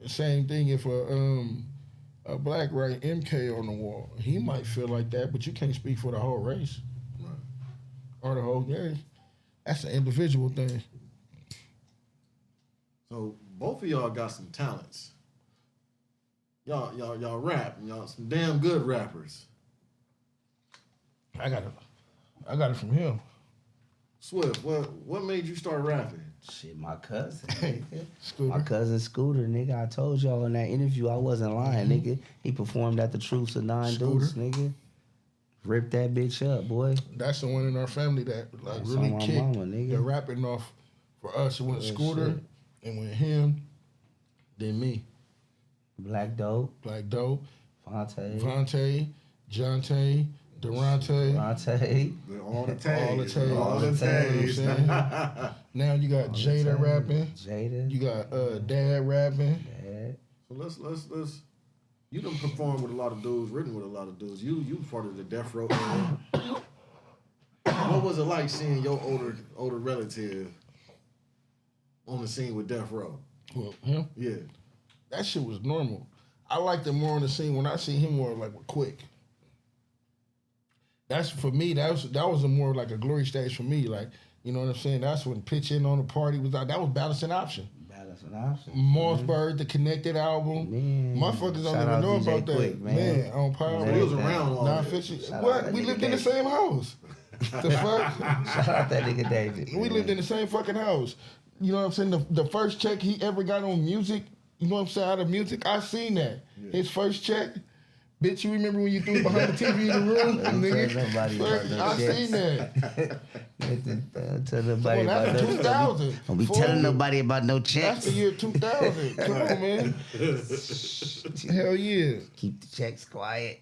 [SPEAKER 4] The same thing if a black write MK on the wall, he might feel like that, but you can't speak for the whole race or the whole gang. That's an individual thing.
[SPEAKER 2] So both of y'all got some talents. Y'all rap. Y'all some damn good rappers.
[SPEAKER 4] I got it from him.
[SPEAKER 2] Swift, what made you start rapping?
[SPEAKER 3] Shit, my cousin, nigga.
[SPEAKER 4] Scooter.
[SPEAKER 3] My cousin Scooter, nigga. I told y'all in that interview I wasn't lying, nigga. He performed at the Truths of Nine
[SPEAKER 4] Scooter.
[SPEAKER 3] Deuce, nigga. Ripped that bitch up, boy.
[SPEAKER 4] That's the one in our family that like
[SPEAKER 3] That's
[SPEAKER 4] really
[SPEAKER 3] on my
[SPEAKER 4] kicked
[SPEAKER 3] mama, nigga.
[SPEAKER 4] the rapping off for us. It went
[SPEAKER 3] Real
[SPEAKER 4] Scooter,
[SPEAKER 3] shit.
[SPEAKER 4] and went him, then me.
[SPEAKER 3] Black Dope,
[SPEAKER 4] Black Dope,
[SPEAKER 3] Fonte,
[SPEAKER 4] Vontae, Jonte, Didontae.
[SPEAKER 3] Fonte.
[SPEAKER 2] All the tags.
[SPEAKER 4] All the tags.
[SPEAKER 2] All the
[SPEAKER 4] You
[SPEAKER 2] tags.
[SPEAKER 4] know what I'm saying? Now you got Jada rapping.
[SPEAKER 3] Jada.
[SPEAKER 4] You got Dad rapping.
[SPEAKER 3] Dad.
[SPEAKER 2] So let's. You done performed with a lot of dudes, written with a lot of dudes. You part of the Death Row era. What was it like seeing your older relative on the scene with Death Row?
[SPEAKER 4] Well, him.
[SPEAKER 2] Yeah.
[SPEAKER 4] That shit was normal. I liked him more on the scene when I see him more like with Quick. That's for me. That was a more like a glory stage for me. Like, you know what I'm saying? That's when Pitch In on the Party was out. That was Balance and Option.
[SPEAKER 3] Balance and Option.
[SPEAKER 4] Mossberg, the Connected album.
[SPEAKER 3] Man.
[SPEAKER 4] Motherfuckers don't
[SPEAKER 3] Shout
[SPEAKER 4] even
[SPEAKER 3] out
[SPEAKER 4] know
[SPEAKER 3] DJ
[SPEAKER 4] about that.
[SPEAKER 3] Quick, man.
[SPEAKER 4] Man, on Power.
[SPEAKER 2] So he was around all that.
[SPEAKER 4] Non-fiction.
[SPEAKER 3] Shout out
[SPEAKER 4] What?
[SPEAKER 3] that
[SPEAKER 4] We
[SPEAKER 3] nigga
[SPEAKER 4] lived in the
[SPEAKER 3] David.
[SPEAKER 4] same house. The fuck?
[SPEAKER 3] Shout out that nigga David.
[SPEAKER 4] We lived in the same fucking house. You know what I'm saying? The first check he ever got on music, you know what I'm saying, out of music, I seen that. Yeah. His first check, bitch, you remember when you threw behind the TV in the room? Nigga,
[SPEAKER 3] nobody about no
[SPEAKER 4] I
[SPEAKER 3] checks.
[SPEAKER 4] seen that.
[SPEAKER 3] Tell nobody
[SPEAKER 4] Well,
[SPEAKER 3] about
[SPEAKER 4] that's
[SPEAKER 3] no
[SPEAKER 4] 2000.
[SPEAKER 3] Don't be telling nobody about no checks.
[SPEAKER 4] That's the year 2000. Come on, man. Hell yeah.
[SPEAKER 3] Keep the checks quiet.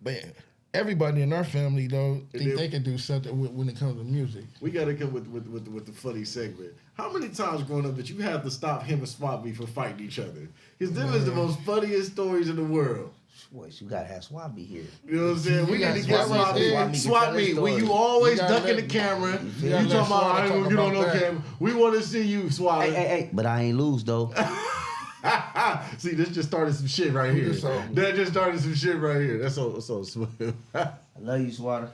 [SPEAKER 4] Man, everybody in our family, though, think they can do something when it comes to music.
[SPEAKER 2] We gotta come with the funny segment. How many times growing up did you have to stop him and Swap Me from fighting each other? Because them is the most funniest stories in the world.
[SPEAKER 3] Boys, you gotta have Swabby here.
[SPEAKER 2] You know what I'm saying? We need to get
[SPEAKER 4] Swap Me.
[SPEAKER 2] Swap Me. Swap Me. When you always
[SPEAKER 4] You gotta
[SPEAKER 2] ducking
[SPEAKER 4] let-
[SPEAKER 2] the camera,
[SPEAKER 4] you
[SPEAKER 2] you
[SPEAKER 4] gotta
[SPEAKER 2] talking
[SPEAKER 4] let
[SPEAKER 2] about I
[SPEAKER 4] Swap
[SPEAKER 2] ain't gonna
[SPEAKER 4] talk
[SPEAKER 2] get on
[SPEAKER 4] about
[SPEAKER 2] no
[SPEAKER 4] that.
[SPEAKER 2] camera. We want to see you, Swap.
[SPEAKER 3] Hey, but I ain't lose though.
[SPEAKER 2] See, this just started some shit right here. That just started some shit right here. That's so smooth.
[SPEAKER 3] I love you, Swatter.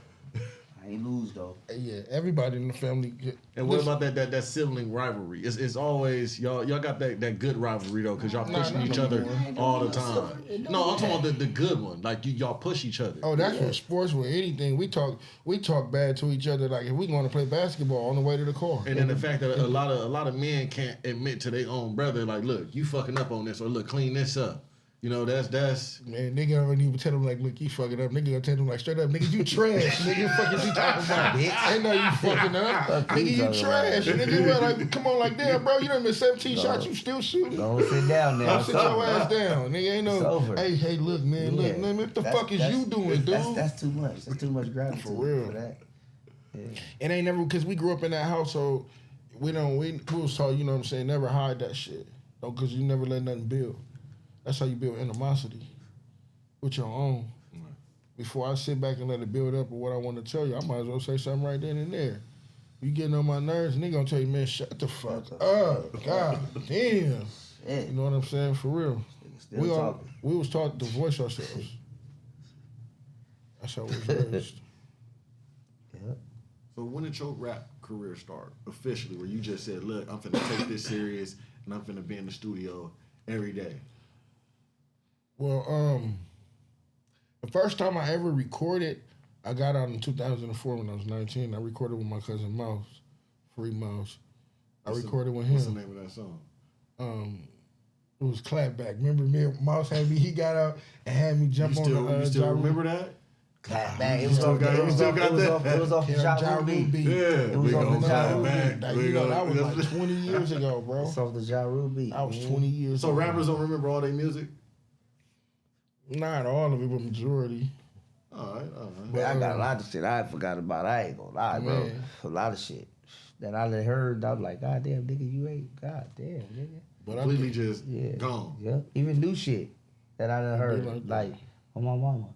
[SPEAKER 3] I ain't lose though.
[SPEAKER 4] Yeah, everybody in the family.
[SPEAKER 2] And what about that sibling rivalry? It's always y'all got that good rivalry though, because y'all pushing each other all the time. No, I'm talking about the good one. Like y'all push each other.
[SPEAKER 4] Oh, that's what sports with anything. We talk bad to each other. Like if we want to play basketball on the way to the car.
[SPEAKER 2] And then the fact that a lot of men can't admit to their own brother, like, look, you fucking up on this, or look, clean this up. You know, that's
[SPEAKER 4] Man, nigga already even tell them like, look, you fucking up. Nigga gonna tell them like straight up, nigga, you trash. Nigga, fuck is you talking about? Ain't no you fucking up. Nigga, you trash. Nigga, well, like, come on, like, damn, bro, you done been 17 shots, you still shooting.
[SPEAKER 3] Don't sit down now.
[SPEAKER 4] Sit your ass down. Nigga, ain't
[SPEAKER 3] It's
[SPEAKER 4] no,
[SPEAKER 3] over.
[SPEAKER 4] hey, look, man,
[SPEAKER 3] Yeah.
[SPEAKER 4] look, man, what the
[SPEAKER 3] That's-
[SPEAKER 4] fuck is
[SPEAKER 3] that's-
[SPEAKER 4] you doing, dude?
[SPEAKER 3] That's too much. That's too much gratitude
[SPEAKER 4] For real.
[SPEAKER 3] for that. Yeah.
[SPEAKER 4] It ain't never, because we grew up in that household, we was taught, you know what I'm saying, never hide that shit. No, because you never let nothing build. That's how you build animosity with your own. Before I sit back and let it build up or what I want to tell you, I might as well say something right then and there. You getting on my nerves, and they gonna tell you, man, shut the fuck up. God damn.
[SPEAKER 3] Shit.
[SPEAKER 4] You know what I'm saying? For real.
[SPEAKER 3] Still talking.
[SPEAKER 4] We was taught to voice ourselves. That's how we was raised.
[SPEAKER 3] Yeah.
[SPEAKER 2] So when did your rap career start officially, where you just said, look, I'm finna take this serious and I'm finna be in the studio every day?
[SPEAKER 4] Well, the first time I ever recorded, I got out in 2004 when I was 19. I recorded with my cousin Mouse, Free Mouse. I recorded with him.
[SPEAKER 2] What's the name of that song?
[SPEAKER 4] It was Clapback. Remember me? Mouse had me. He got out and had me jump
[SPEAKER 2] You
[SPEAKER 4] on the.
[SPEAKER 2] still
[SPEAKER 4] Ja Rule.
[SPEAKER 2] remember that?
[SPEAKER 3] Clap back. It was off
[SPEAKER 2] got-
[SPEAKER 3] the-
[SPEAKER 2] you
[SPEAKER 3] it was
[SPEAKER 2] still
[SPEAKER 3] off-
[SPEAKER 2] got
[SPEAKER 3] it was
[SPEAKER 2] that?
[SPEAKER 3] off- it was off the
[SPEAKER 4] Ja
[SPEAKER 3] Ja Rule beat.
[SPEAKER 4] beat.
[SPEAKER 2] Yeah,
[SPEAKER 3] It was
[SPEAKER 2] we
[SPEAKER 3] off
[SPEAKER 2] gonna
[SPEAKER 3] the Ja
[SPEAKER 2] come
[SPEAKER 3] Rule
[SPEAKER 2] back.
[SPEAKER 3] beat.
[SPEAKER 4] That,
[SPEAKER 2] We
[SPEAKER 4] you know, that
[SPEAKER 2] gonna-
[SPEAKER 4] was like 20 years ago, bro.
[SPEAKER 3] It's off the Ja Rule beat.
[SPEAKER 4] I was
[SPEAKER 3] man.
[SPEAKER 4] 20 years
[SPEAKER 2] So
[SPEAKER 4] old.
[SPEAKER 2] rappers don't remember all their music?
[SPEAKER 4] Not all of it, but majority.
[SPEAKER 2] All right.
[SPEAKER 3] Man, I got a lot of shit I forgot about. I ain't gonna lie, bro.
[SPEAKER 4] Man.
[SPEAKER 3] A lot of shit that I done heard. I was like, God damn, nigga, you ain't. God damn, nigga.
[SPEAKER 4] But I
[SPEAKER 2] Completely
[SPEAKER 4] think,
[SPEAKER 2] just
[SPEAKER 3] Yeah.
[SPEAKER 2] gone.
[SPEAKER 3] Yeah. Even new shit that I done heard.
[SPEAKER 4] like that.
[SPEAKER 3] Like, on my mama.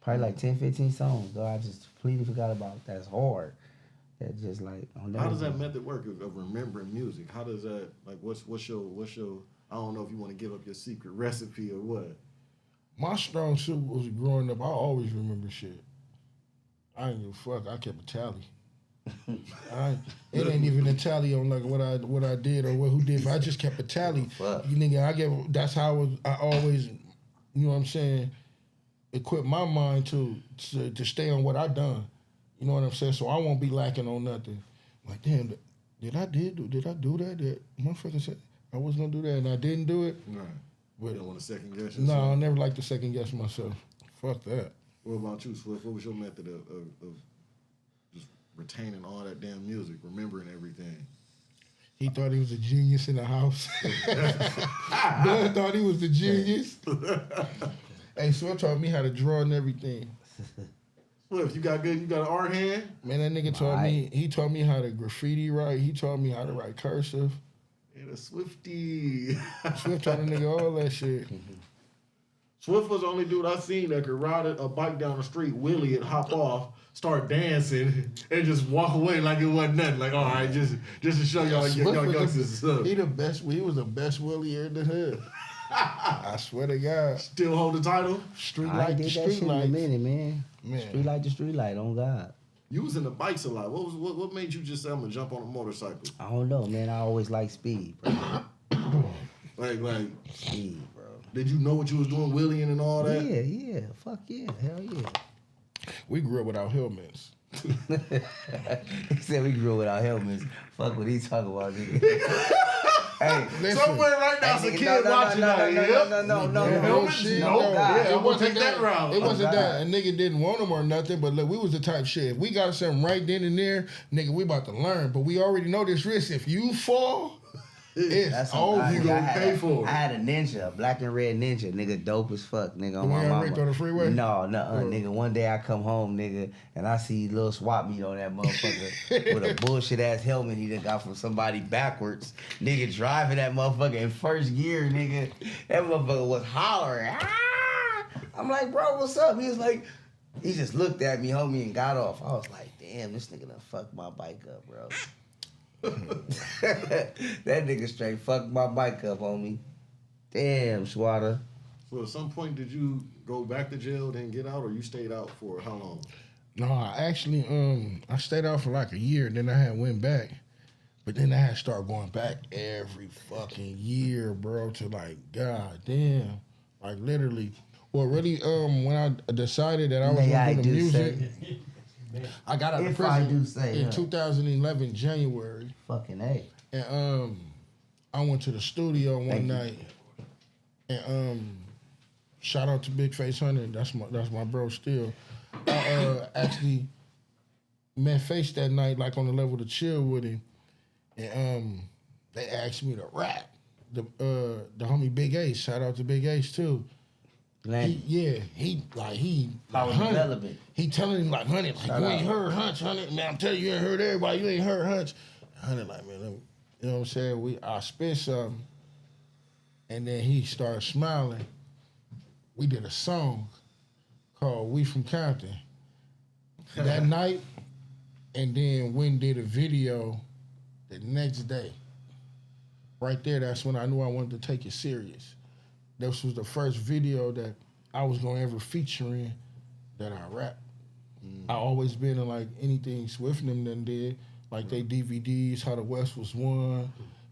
[SPEAKER 3] Probably like 10, 15 songs, though. I just completely forgot about. That's hard. That just like.
[SPEAKER 2] How does that method work of remembering music? How does that, like, what's your I don't know if you want to give up your secret recipe or what.
[SPEAKER 4] My strong suit was growing up. I always remember shit. I ain't give a fuck. I kept a tally. It ain't even a tally on like what I did or who did. If I just kept a tally, you nigga, that's how I always, you know what I'm saying, equip my mind to stay on what I done. You know what I'm saying? So I won't be lacking on nothing. Like, damn, did I do that? That motherfucker said I was gonna do that and I didn't do it.
[SPEAKER 2] Right.
[SPEAKER 4] But,
[SPEAKER 2] You don't want to second guess yourself?
[SPEAKER 4] No, I never like to second guess myself. Fuck that.
[SPEAKER 2] What about you, Swift? What was your method of just retaining all that damn music, remembering everything?
[SPEAKER 4] He thought he was a genius in the house. Bud thought he was the genius. Hey, Swift taught me how to draw and everything.
[SPEAKER 2] Swift, you got an art hand?
[SPEAKER 4] Man, that nigga taught me, he taught me how to graffiti write. He taught me how to write cursive.
[SPEAKER 2] Yeah, the Swifty.
[SPEAKER 4] Swift taught a nigga all that shit.
[SPEAKER 2] Swift was the only dude I seen that could ride a bike down the street, wheelie it, hop off, start dancing, and just walk away like it wasn't nothing. Like, all right, just to show y'all youngsters stuff.
[SPEAKER 4] He was the best willier in the hood. I swear to God.
[SPEAKER 2] Still hold the title?
[SPEAKER 3] Street light to street light. In a minute, man. Street light to street light, on God.
[SPEAKER 2] You was in the bikes a lot. What made you just say I'm gonna jump on a motorcycle?
[SPEAKER 3] I don't know, man. I always like speed, bro.
[SPEAKER 2] like
[SPEAKER 3] speed, bro.
[SPEAKER 2] Did you know what you was doing, wheeling and all that?
[SPEAKER 3] Yeah. Fuck yeah. Hell yeah.
[SPEAKER 4] We grew up without helmets.
[SPEAKER 3] He said we grew up without helmets. Fuck what he talking about, nigga. Hey,
[SPEAKER 4] listen.
[SPEAKER 2] Somewhere right now, a kid watching that.
[SPEAKER 4] No shit.
[SPEAKER 2] I'm gonna take that route.
[SPEAKER 4] It wasn't that a nigga didn't want them or nothing, but look, we was the type shit. If we got something right then and there, nigga, we about to learn. But we already know this risk. If you fall, it's over.
[SPEAKER 2] You gonna pay for it.
[SPEAKER 3] I had a ninja, a black and red ninja, nigga, dope as fuck, nigga. On my mama.
[SPEAKER 4] On the freeway?
[SPEAKER 3] No, nigga. One day I come home, nigga, and I see little swap meet on that motherfucker with a bullshit ass helmet he done got from somebody backwards. Nigga driving that motherfucker in first gear, nigga. That motherfucker was hollering. Ah! I'm like, bro, what's up? He was like, he just looked at me, homie, and got off. I was like, damn, this nigga done fucked my bike up, bro. That nigga straight fucked my bike up, homie. Damn, Schwatter.
[SPEAKER 2] So at some point, did you go back to jail, then get out, or you stayed out for how long?
[SPEAKER 4] No, I actually, I stayed out for like a year, then I had went back. But then I had to start going back every fucking year, bro, to like, god damn. Like literally. Well, really, when I decided that I was gonna do the music, I got out of prison in 2011, January.
[SPEAKER 3] Fucking A.
[SPEAKER 4] And I went to the studio one night, and shout out to Big Face Hunter. That's my bro still. I actually met Face that night, like on the level to chill with him, and they asked me to rap. The homie Big Ace, shout out to Big Ace too. He
[SPEAKER 3] Power development.
[SPEAKER 4] He telling him like, honey, like you ain't heard Hunch, honey. Man, I'm telling you, you ain't heard everybody. You ain't heard Hunch. Honey, like man, you know what I'm saying? I spit something, and then he started smiling. We did a song called "We from Compton" that night, and then Wynn did a video the next day. Right there, that's when I knew I wanted to take it serious. This was the first video that I was gonna ever feature in that I rap. I always been in like anything Swift and them done did, like they DVDs, How the West Was Won,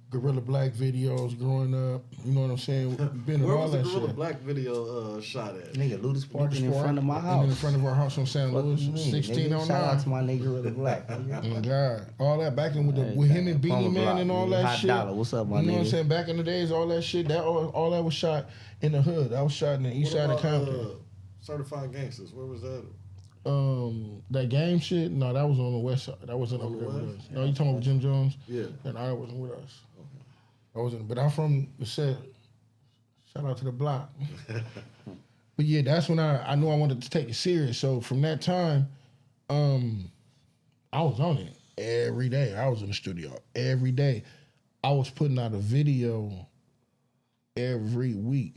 [SPEAKER 4] Gorilla Black videos growing up. You know what I'm saying? Been in
[SPEAKER 2] Where
[SPEAKER 4] all
[SPEAKER 2] was the
[SPEAKER 4] that
[SPEAKER 2] Gorilla
[SPEAKER 4] shit.
[SPEAKER 2] Black video shot at?
[SPEAKER 3] Nigga, Ludus Park
[SPEAKER 4] Ludus
[SPEAKER 3] in
[SPEAKER 4] Park,
[SPEAKER 3] front of my house.
[SPEAKER 4] And in front of our house on San Louis,
[SPEAKER 3] Fuck you mean,
[SPEAKER 4] 1609.
[SPEAKER 3] Shout out to my nigga Gorilla Black.
[SPEAKER 4] Oh God, all that back in with him and Beanie Man and all that
[SPEAKER 3] Hot
[SPEAKER 4] shit.
[SPEAKER 3] Dollar. What's up, my
[SPEAKER 4] You know
[SPEAKER 3] nigga?
[SPEAKER 4] what I'm saying? Back in the days, all that shit, all that was shot in the hood. That was shot in the east side of Compton.
[SPEAKER 2] Certified Gangsters, where was that?
[SPEAKER 4] That game shit, no, that was on the west side. That wasn't over there with us. No, you talking about Jim Jones?
[SPEAKER 2] Yeah.
[SPEAKER 4] And I wasn't with us. Okay. I wasn't, but I'm from the set. Shout out to the block. But yeah, that's when I knew I wanted to take it serious. So from that time, I was on it every day. I was in the studio every day. I was putting out a video every week.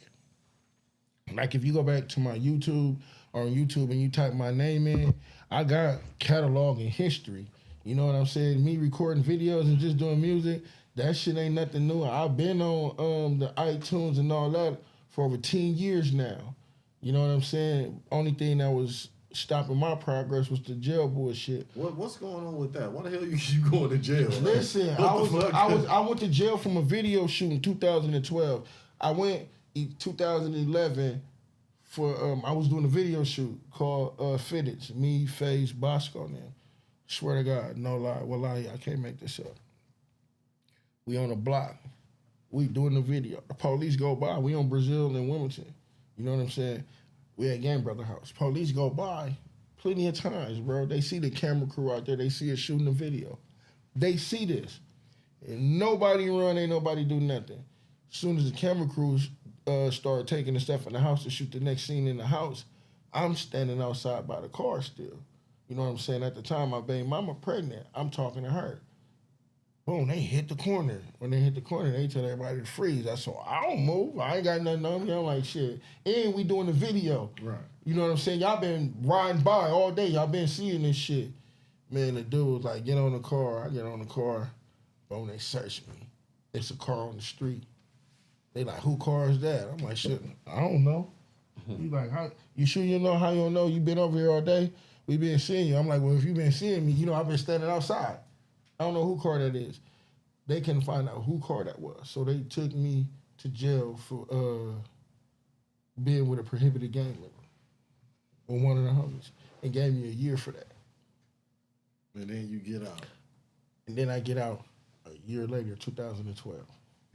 [SPEAKER 4] Like if you go back to my YouTube or on YouTube and you type my name in, I got catalog and history. You know what I'm saying? Me recording videos and just doing music, that shit ain't nothing new. I've been on the iTunes and all that for over 10 years now. You know what I'm saying? Only thing that was stopping my progress was the jail bullshit.
[SPEAKER 2] What's going on with that? Why the hell you going to jail?
[SPEAKER 4] Listen, I went to jail from a video shoot in 2012. I went in 2011 for I was doing a video shoot called Fitted. Me, FaZe, Bosco, and them. Swear to God, no lie, wallahi, I can't make this up. We on a block. We doing the video. The police go by. We on Brazil and Wilmington. You know what I'm saying? We at Gang Brother House. Police go by plenty of times, bro. They see the camera crew out there. They see us shooting the video. They see this. And nobody run, ain't nobody do nothing. As soon as the camera crews start taking the stuff in the house to shoot the next scene in the house, I'm standing outside by the car still. You know what I'm saying? At the time, my baby mama pregnant. I'm talking to her. Boom, they hit the corner. When they hit the corner, they tell everybody to freeze. I said, I don't move. I ain't got nothing on me. I'm like, shit. And we doing the video.
[SPEAKER 2] Right.
[SPEAKER 4] You know what I'm saying? Y'all been riding by all day. Y'all been seeing this shit. Man, the dude was like, get on the car. I get on the car. Boom, they search me. It's a car on the street. They like, who car is that? I'm like, shit, I don't know. He like, how, you sure you know how you don't know? You been over here all day? We been seeing you. I'm like, well, if you been seeing me, you know I've been standing outside. I don't know who car that is. They couldn't find out who car that was. So they took me to jail for being with a prohibited gang member or one of the homies and gave me a year for that.
[SPEAKER 2] And then you get out.
[SPEAKER 4] And then I get out a year later, 2012.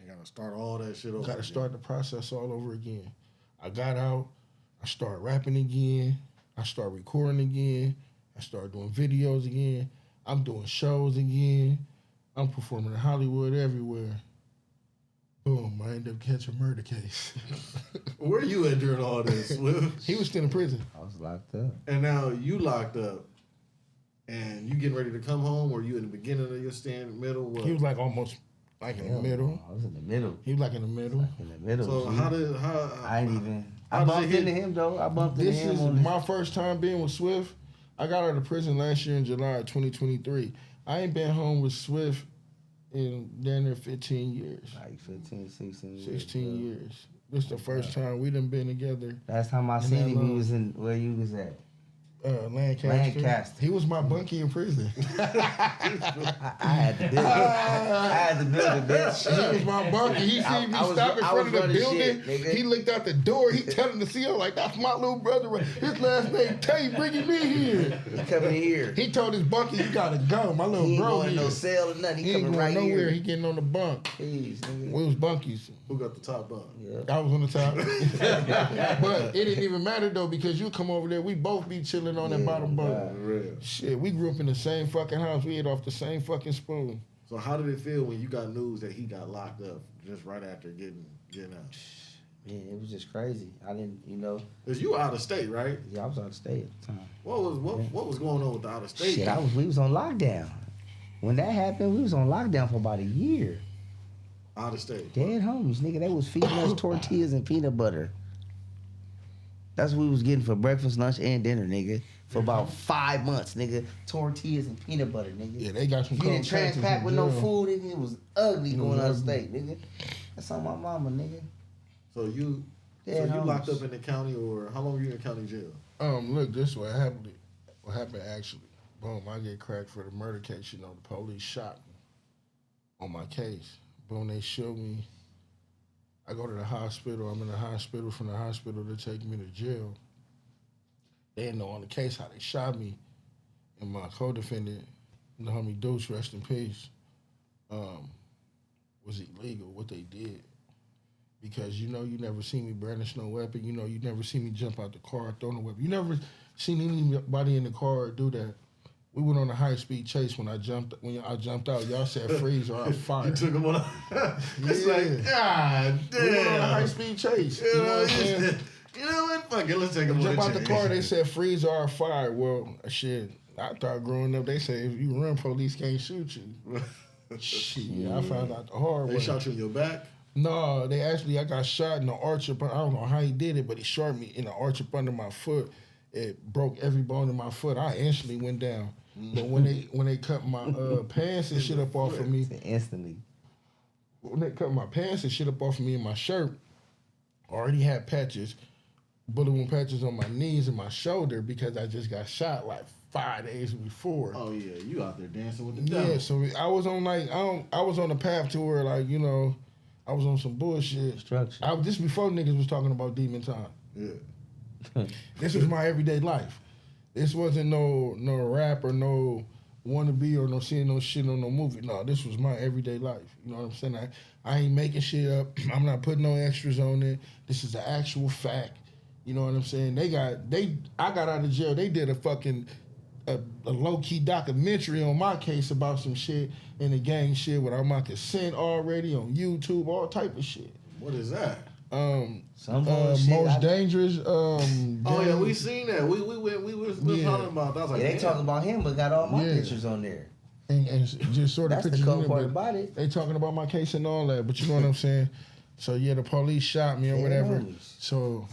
[SPEAKER 2] You gotta start all that shit over.
[SPEAKER 4] Gotta start the process all over again. I got out. I started rapping again. I started recording again. I started doing videos again. I'm doing shows again. I'm performing in Hollywood everywhere. Boom, I ended up catching a murder case.
[SPEAKER 2] Where you at during all this, Swift?
[SPEAKER 4] He was still in prison.
[SPEAKER 3] I was locked up.
[SPEAKER 2] And now you locked up, and you getting ready to come home, or you in the beginning of your stand, middle? What?
[SPEAKER 4] He was like almost like in the middle.
[SPEAKER 3] I was in the middle.
[SPEAKER 4] He was like in the middle.
[SPEAKER 3] In the middle.
[SPEAKER 2] So
[SPEAKER 3] I ain't even. I bumped into him though. I bumped into him on
[SPEAKER 4] my first time being with Swift. I got out of prison last year in July of 2023. I ain't been home with Swift in down there 15 years.
[SPEAKER 3] Like 15, 16 years.
[SPEAKER 4] 16 years. This the first time we done been together.
[SPEAKER 3] Last time I seen him, he was in where you was at.
[SPEAKER 4] Lancaster. He was my bunkie in prison.
[SPEAKER 3] I had to build it. I had to build it, bitch.
[SPEAKER 4] He was my bunkie. He seen me stop in front of the building.
[SPEAKER 3] Shit,
[SPEAKER 4] he looked out the door. He telling the CEO, like, that's my little brother. His last name Tay, bring him in here.
[SPEAKER 3] He coming here.
[SPEAKER 4] He told his bunkie, you gotta go. My little
[SPEAKER 3] he ain't
[SPEAKER 4] bro
[SPEAKER 3] going
[SPEAKER 4] here.
[SPEAKER 3] no cell or nothing.
[SPEAKER 4] He ain't
[SPEAKER 3] coming
[SPEAKER 4] going
[SPEAKER 3] right
[SPEAKER 4] nowhere.
[SPEAKER 3] here.
[SPEAKER 4] He getting on the bunk.
[SPEAKER 3] Jeez, nigga.
[SPEAKER 4] We was bunkies.
[SPEAKER 2] Who got the top bunk?
[SPEAKER 3] Yeah.
[SPEAKER 4] I was on the top. But it didn't even matter, though, because you come over there, we both be chilling on that bottom bunk.
[SPEAKER 2] Real.
[SPEAKER 4] Shit, we grew up in the same fucking house. We ate off the same fucking spoon.
[SPEAKER 2] So how did it feel when you got news that he got locked up just right after getting out?
[SPEAKER 3] Man, it was just crazy. I didn't,
[SPEAKER 2] Cause you out of state, right?
[SPEAKER 3] Yeah, I was out of state at the time.
[SPEAKER 2] What was going on with the out of state?
[SPEAKER 3] Shit, we was on lockdown. When that happened, we was on lockdown for about a year.
[SPEAKER 2] Out of state.
[SPEAKER 3] Dead homies, nigga. They was feeding us tortillas and peanut butter. That's what we was getting for breakfast, lunch, and dinner, nigga. For about 5 months, nigga. Tortillas and peanut butter, nigga.
[SPEAKER 4] Yeah, they got some
[SPEAKER 3] You didn't
[SPEAKER 4] cold Texas
[SPEAKER 3] transpack
[SPEAKER 4] in
[SPEAKER 3] with no
[SPEAKER 4] jail.
[SPEAKER 3] food, nigga. It was ugly going out of state, nigga. That's on my mama, nigga.
[SPEAKER 2] So you
[SPEAKER 3] Dead homies.
[SPEAKER 2] locked up in the county, or how long were you in county jail?
[SPEAKER 4] Look, this is what happened. What happened actually? Boom, I get cracked for the murder case. You know, the police shot me on my case. Boom, they shoot me. I go to the hospital. I'm in the hospital. From the hospital, they take me to jail. They didn't know on the case how they shot me. And my co-defendant, the homie Deuce, rest in peace, was illegal, what they did. Because, you never see me brandish no weapon. You never see me jump out the car, throw no weapon. You never seen anybody in the car do that. We went on a high-speed chase when I jumped out. Y'all said freeze or I'll fire.
[SPEAKER 2] You took him on it's like, God damn.
[SPEAKER 4] We went on a high-speed chase. You know what I'm saying?
[SPEAKER 2] You know what? Fuck it, let's take him on
[SPEAKER 4] Jump
[SPEAKER 2] a
[SPEAKER 4] out the
[SPEAKER 2] chase.
[SPEAKER 4] car, they said freeze or I'll fire. Well, shit, I thought growing up, they say if you run, police can't shoot you. Shit, I found out the hard way.
[SPEAKER 2] They shot you in your back?
[SPEAKER 4] No, I got shot in the arch up. I don't know how he did it, but he shot me in the arch up under my foot. It broke every bone in my foot. I instantly went down. But when they cut my pants and shit up off of me,
[SPEAKER 3] Instantly.
[SPEAKER 4] when they cut my pants and shit up off of me and my shirt, I already had patches. bullet wound patches on my knees and my shoulder because I just got shot like 5 days before.
[SPEAKER 2] Oh yeah, you out there dancing with the devil.
[SPEAKER 4] Yeah, so I was on I was on a path to where I was on some bullshit.
[SPEAKER 3] Structure.
[SPEAKER 4] This before niggas was talking about demon time.
[SPEAKER 2] Yeah.
[SPEAKER 4] This was my everyday life. This wasn't no rap or no wannabe or no seeing no shit on no movie. No, this was my everyday life. You know what I'm saying? I ain't making shit up. I'm not putting no extras on it. This is an actual fact. You know what I'm saying? I got out of jail. They did a low-key documentary on my case about some shit and the gang shit without my consent already on YouTube, all type of shit.
[SPEAKER 2] What is that?
[SPEAKER 4] Most dangerous.
[SPEAKER 2] Oh yeah, we seen that. We was talking about. That. I was like,
[SPEAKER 3] they talking about him, but got all my pictures on there.
[SPEAKER 4] And just sort of
[SPEAKER 3] That's the
[SPEAKER 4] pictures.
[SPEAKER 3] cool part about it.
[SPEAKER 4] They talking about my case and all that, but you know what I'm saying. So yeah, the police shot me or whatever.
[SPEAKER 3] Nice.
[SPEAKER 4] So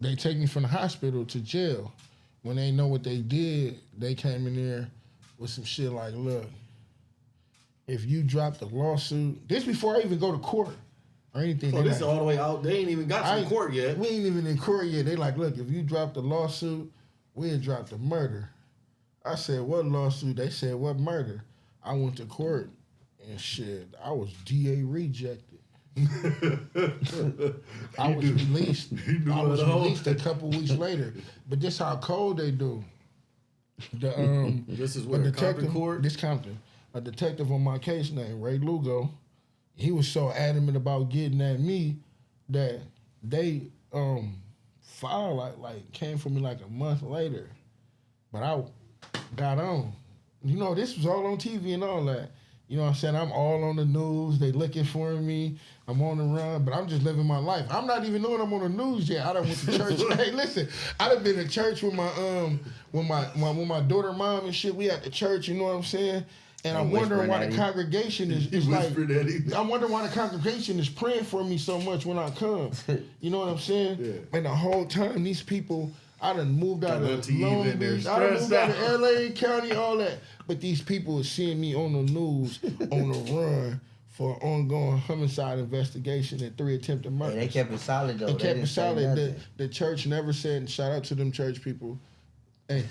[SPEAKER 4] they take me from the hospital to jail. When they know what they did, they came in there with some shit like, look, if you drop the lawsuit, this before I even go to court or anything.
[SPEAKER 2] So this is all the way out. They ain't even got to court yet.
[SPEAKER 4] We ain't even in court yet. They like, look, if you drop the lawsuit, we'll drop the murder. I said, what lawsuit? They said, what murder? I went to court and shit, I was DA rejected. I was released. I was released a couple weeks later. But this how cold they do.
[SPEAKER 2] This is where
[SPEAKER 4] detective,
[SPEAKER 2] court.
[SPEAKER 4] This Compton. A detective on my case named Ray Lugo. He was so adamant about getting at me that they filed came for me like a month later. But I got on. You know, this was all on TV and all that. You know what I'm saying? I'm all on the news. They looking for me. I'm on the run, but I'm just living my life. I'm not even knowing I'm on the news yet. I done went to church. Hey, listen, I done been to church with my daughter, mom and shit. We at the church, you know what I'm saying? And I'm wondering why the congregation is like. I'm wondering why the congregation is praying for me so much when I come. You know what I'm saying? Yeah. And the whole time, these people, I done moved out of Long Beach, I done moved out of LA County, all that. But these people are seeing me on the news, on the run for an ongoing homicide investigation and 3 attempted murders.
[SPEAKER 3] They kept it solid though.
[SPEAKER 4] They kept it solid. The church never said, shout out to them church people. Hey.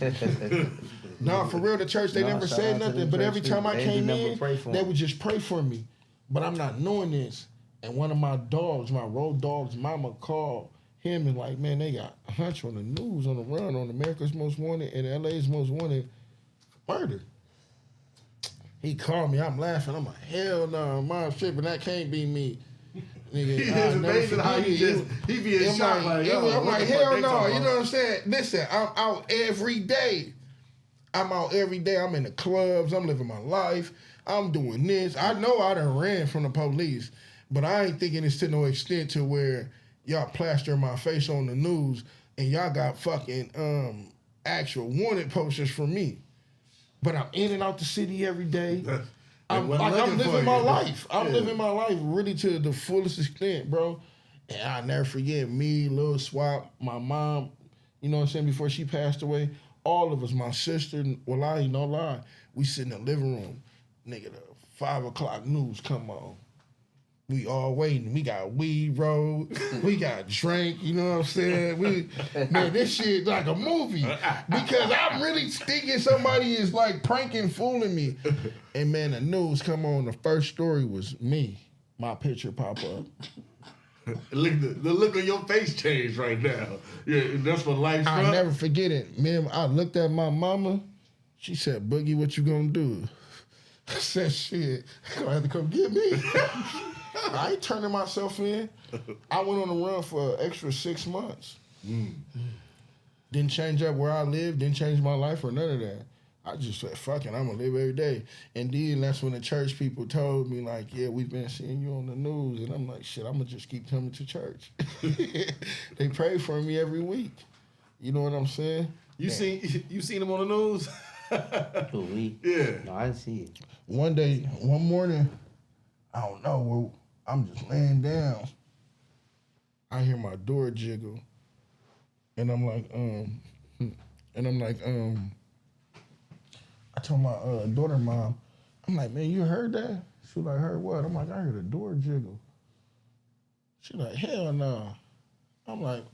[SPEAKER 4] No, for real, the church, they never said nothing. But every time I came in, they would just pray for me. But I'm not knowing this. And one of my dogs, my road dog's mama called him and like, man, they got Hunch on the news, on the run, on America's Most Wanted and LA's Most Wanted for murder. He called me, I'm laughing. I'm like, hell no, mom shit, but that can't be me. Nigga,
[SPEAKER 2] it's amazing how he be in shock.
[SPEAKER 4] I'm like, hell no, you know what I'm saying? Listen, I'm out every day. I'm in the clubs, I'm living my life, I'm doing this. I know I done ran from the police, but I ain't thinking it's to no extent to where y'all plaster my face on the news and y'all got fucking actual wanted posters for me. But I'm in and out the city every day. I'm living my life. I'm living my life really to the fullest extent, bro. And I'll never forget me, Lil Swap, my mom, you know what I'm saying, before she passed away, all of us, my sister, wallahi, no lie, we sit in the living room. Nigga, the 5 o'clock news come on. We all waiting. We got weed rolled. We got drink. You know what I'm saying? Man, this shit like a movie because I'm really thinking somebody is like pranking, fooling me. And man, the news come on. The first story was me. My picture pop up.
[SPEAKER 2] Look, the look on your face changed right now. Yeah, that's what life's
[SPEAKER 4] I'll never forget it. Man, I looked at my mama. She said, "Boogie, what you gonna do?" I said, "Shit, you're gonna have to come get me." I ain't turning myself in. I went on the run for an extra 6 months. Didn't change up where I lived, didn't change my life or none of that. I just said, fuck it, I'm gonna live every day. And then that's when the church people told me, like, yeah, we've been seeing you on the news. And I'm like, shit, I'm gonna just keep coming to church. They pray for me every week. You know what I'm saying?
[SPEAKER 2] You seen him on the news? Yeah.
[SPEAKER 3] No, I didn't see it.
[SPEAKER 4] One morning, I don't know, I'm just laying down. I hear my door jiggle. And I'm like, I told my daughter mom, I'm like, man, you heard that? She was like, heard what? I'm like, I heard the door jiggle. She like, hell no. I'm like,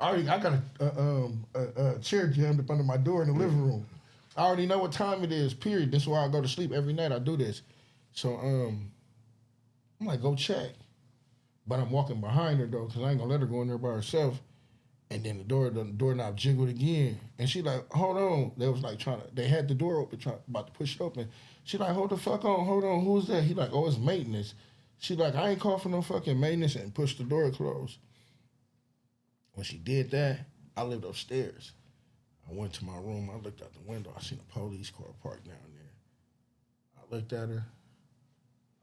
[SPEAKER 4] I got a chair jammed up under my door in the living room. I already know what time it is, period. This is why I go to sleep every night. I do this. So I'm like, go check. But I'm walking behind her though, because I ain't gonna let her go in there by herself. And then the doorknob jiggled again. And she like, hold on. They was like they had the door open, about to push it open. She like, hold the fuck on, hold on, who's that? He like, oh, it's maintenance. She like, I ain't called for no fucking maintenance, and pushed the door closed. When she did that, I lived upstairs. I went to my room, I looked out the window, I seen a police car parked down there. I looked at her,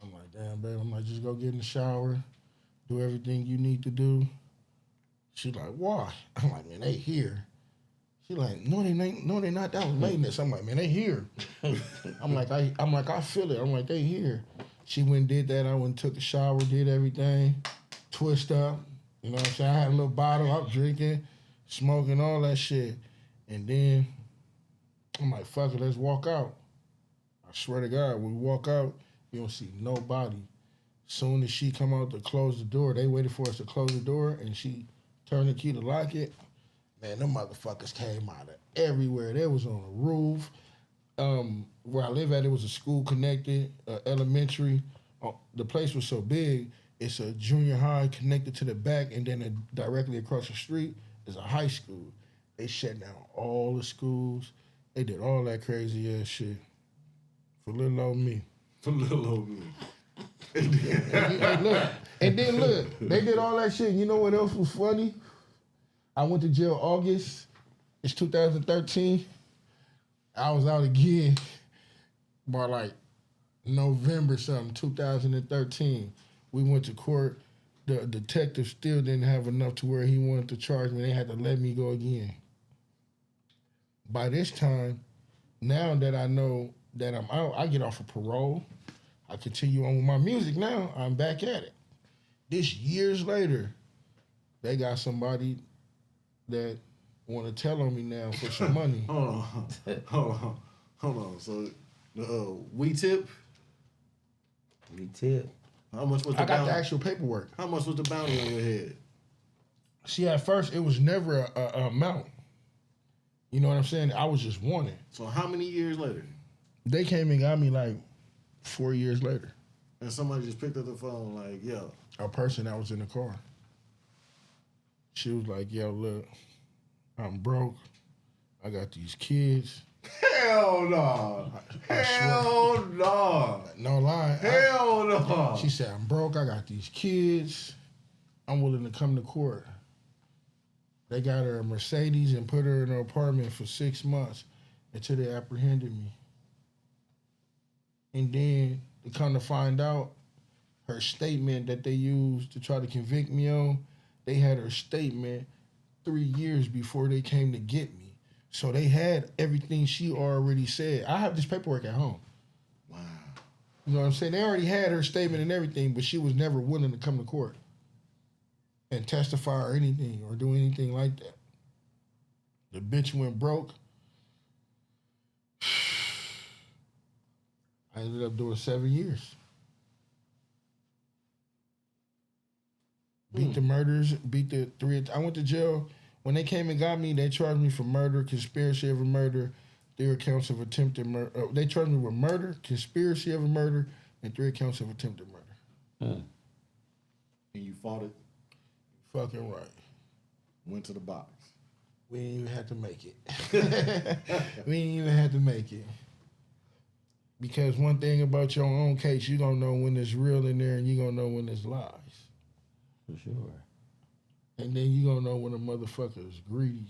[SPEAKER 4] I'm like, damn, babe, I'm like, just go get in the shower, do everything you need to do. She like, why? I'm like, man, they here. She like, no, they not. That was maintenance. I'm like, man, they here. I'm like, I feel it. I'm like, they here. She went and did that. I went and took a shower, did everything, twist up. You know what I'm saying? I had a little bottle, I'm drinking, smoking, all that shit. And then I'm like, fuck it, let's walk out. I swear to God, when we walk out, you don't see nobody. Soon as she come out to close the door, they waited for us to close the door, and she turned the key to lock it. Man, them motherfuckers came out of everywhere. They was on the roof. Where I live at, it was a school connected, elementary. The place was so big, it's a junior high connected to the back, and then directly across the street is a high school. They shut down all the schools. They did all that crazy ass shit for little old me.
[SPEAKER 2] For little old me.
[SPEAKER 4] And then look, they did all that shit. You know what else was funny? I went to jail August. It's 2013. I was out again by like November something, 2013. We went to court. The detective still didn't have enough to where he wanted to charge me. They had to let me go again. By this time, now that I know that I'm out, I get off of parole. I continue on with my music now. I'm back at it. This years later, they got somebody that want to tell on me now for some money.
[SPEAKER 2] Hold on. So, we tip?
[SPEAKER 3] We tip.
[SPEAKER 2] How much was the
[SPEAKER 4] I got
[SPEAKER 2] bounty?
[SPEAKER 4] the actual paperwork.
[SPEAKER 2] How much was the bounty on your head?
[SPEAKER 4] See, at first, it was never a amount. You know what I'm saying? I was just wanted.
[SPEAKER 2] So how many years later?
[SPEAKER 4] They came and got me like 4 years later.
[SPEAKER 2] And somebody just picked up the phone like, yo.
[SPEAKER 4] A person that was in the car. She was like, yo, look, I'm broke. I got these kids.
[SPEAKER 2] Hell no. Hell no.
[SPEAKER 4] No lie.
[SPEAKER 2] Hell no.
[SPEAKER 4] She said, I'm broke. I got these kids. I'm willing to come to court. They got her a Mercedes and put her in an apartment for 6 months until they apprehended me. And then to come to find out, her statement that they used to try to convict me on, they had her statement 3 years before they came to get me. So they had everything she already said. I have this paperwork at home.
[SPEAKER 2] Wow.
[SPEAKER 4] You know what I'm saying? They already had her statement and everything, but she was never willing to come to court and testify or anything or do anything like that. The bitch went broke. I ended up doing 7 years. Beat the murders, beat the 3. I went to jail. When they came and got me, they charged me for murder, conspiracy of a murder, 3 counts of attempted murder. They charged me with murder, conspiracy of a murder, and 3 counts of attempted murder.
[SPEAKER 2] And you fought it?
[SPEAKER 4] Fucking right.
[SPEAKER 2] Went to the box.
[SPEAKER 4] We didn't even have to make it. We didn't even have to make it. Because one thing about your own case, you gonna know when it's real in there and you gonna know when it's lies.
[SPEAKER 3] For sure.
[SPEAKER 4] And then you gonna know when a motherfucker is greedy.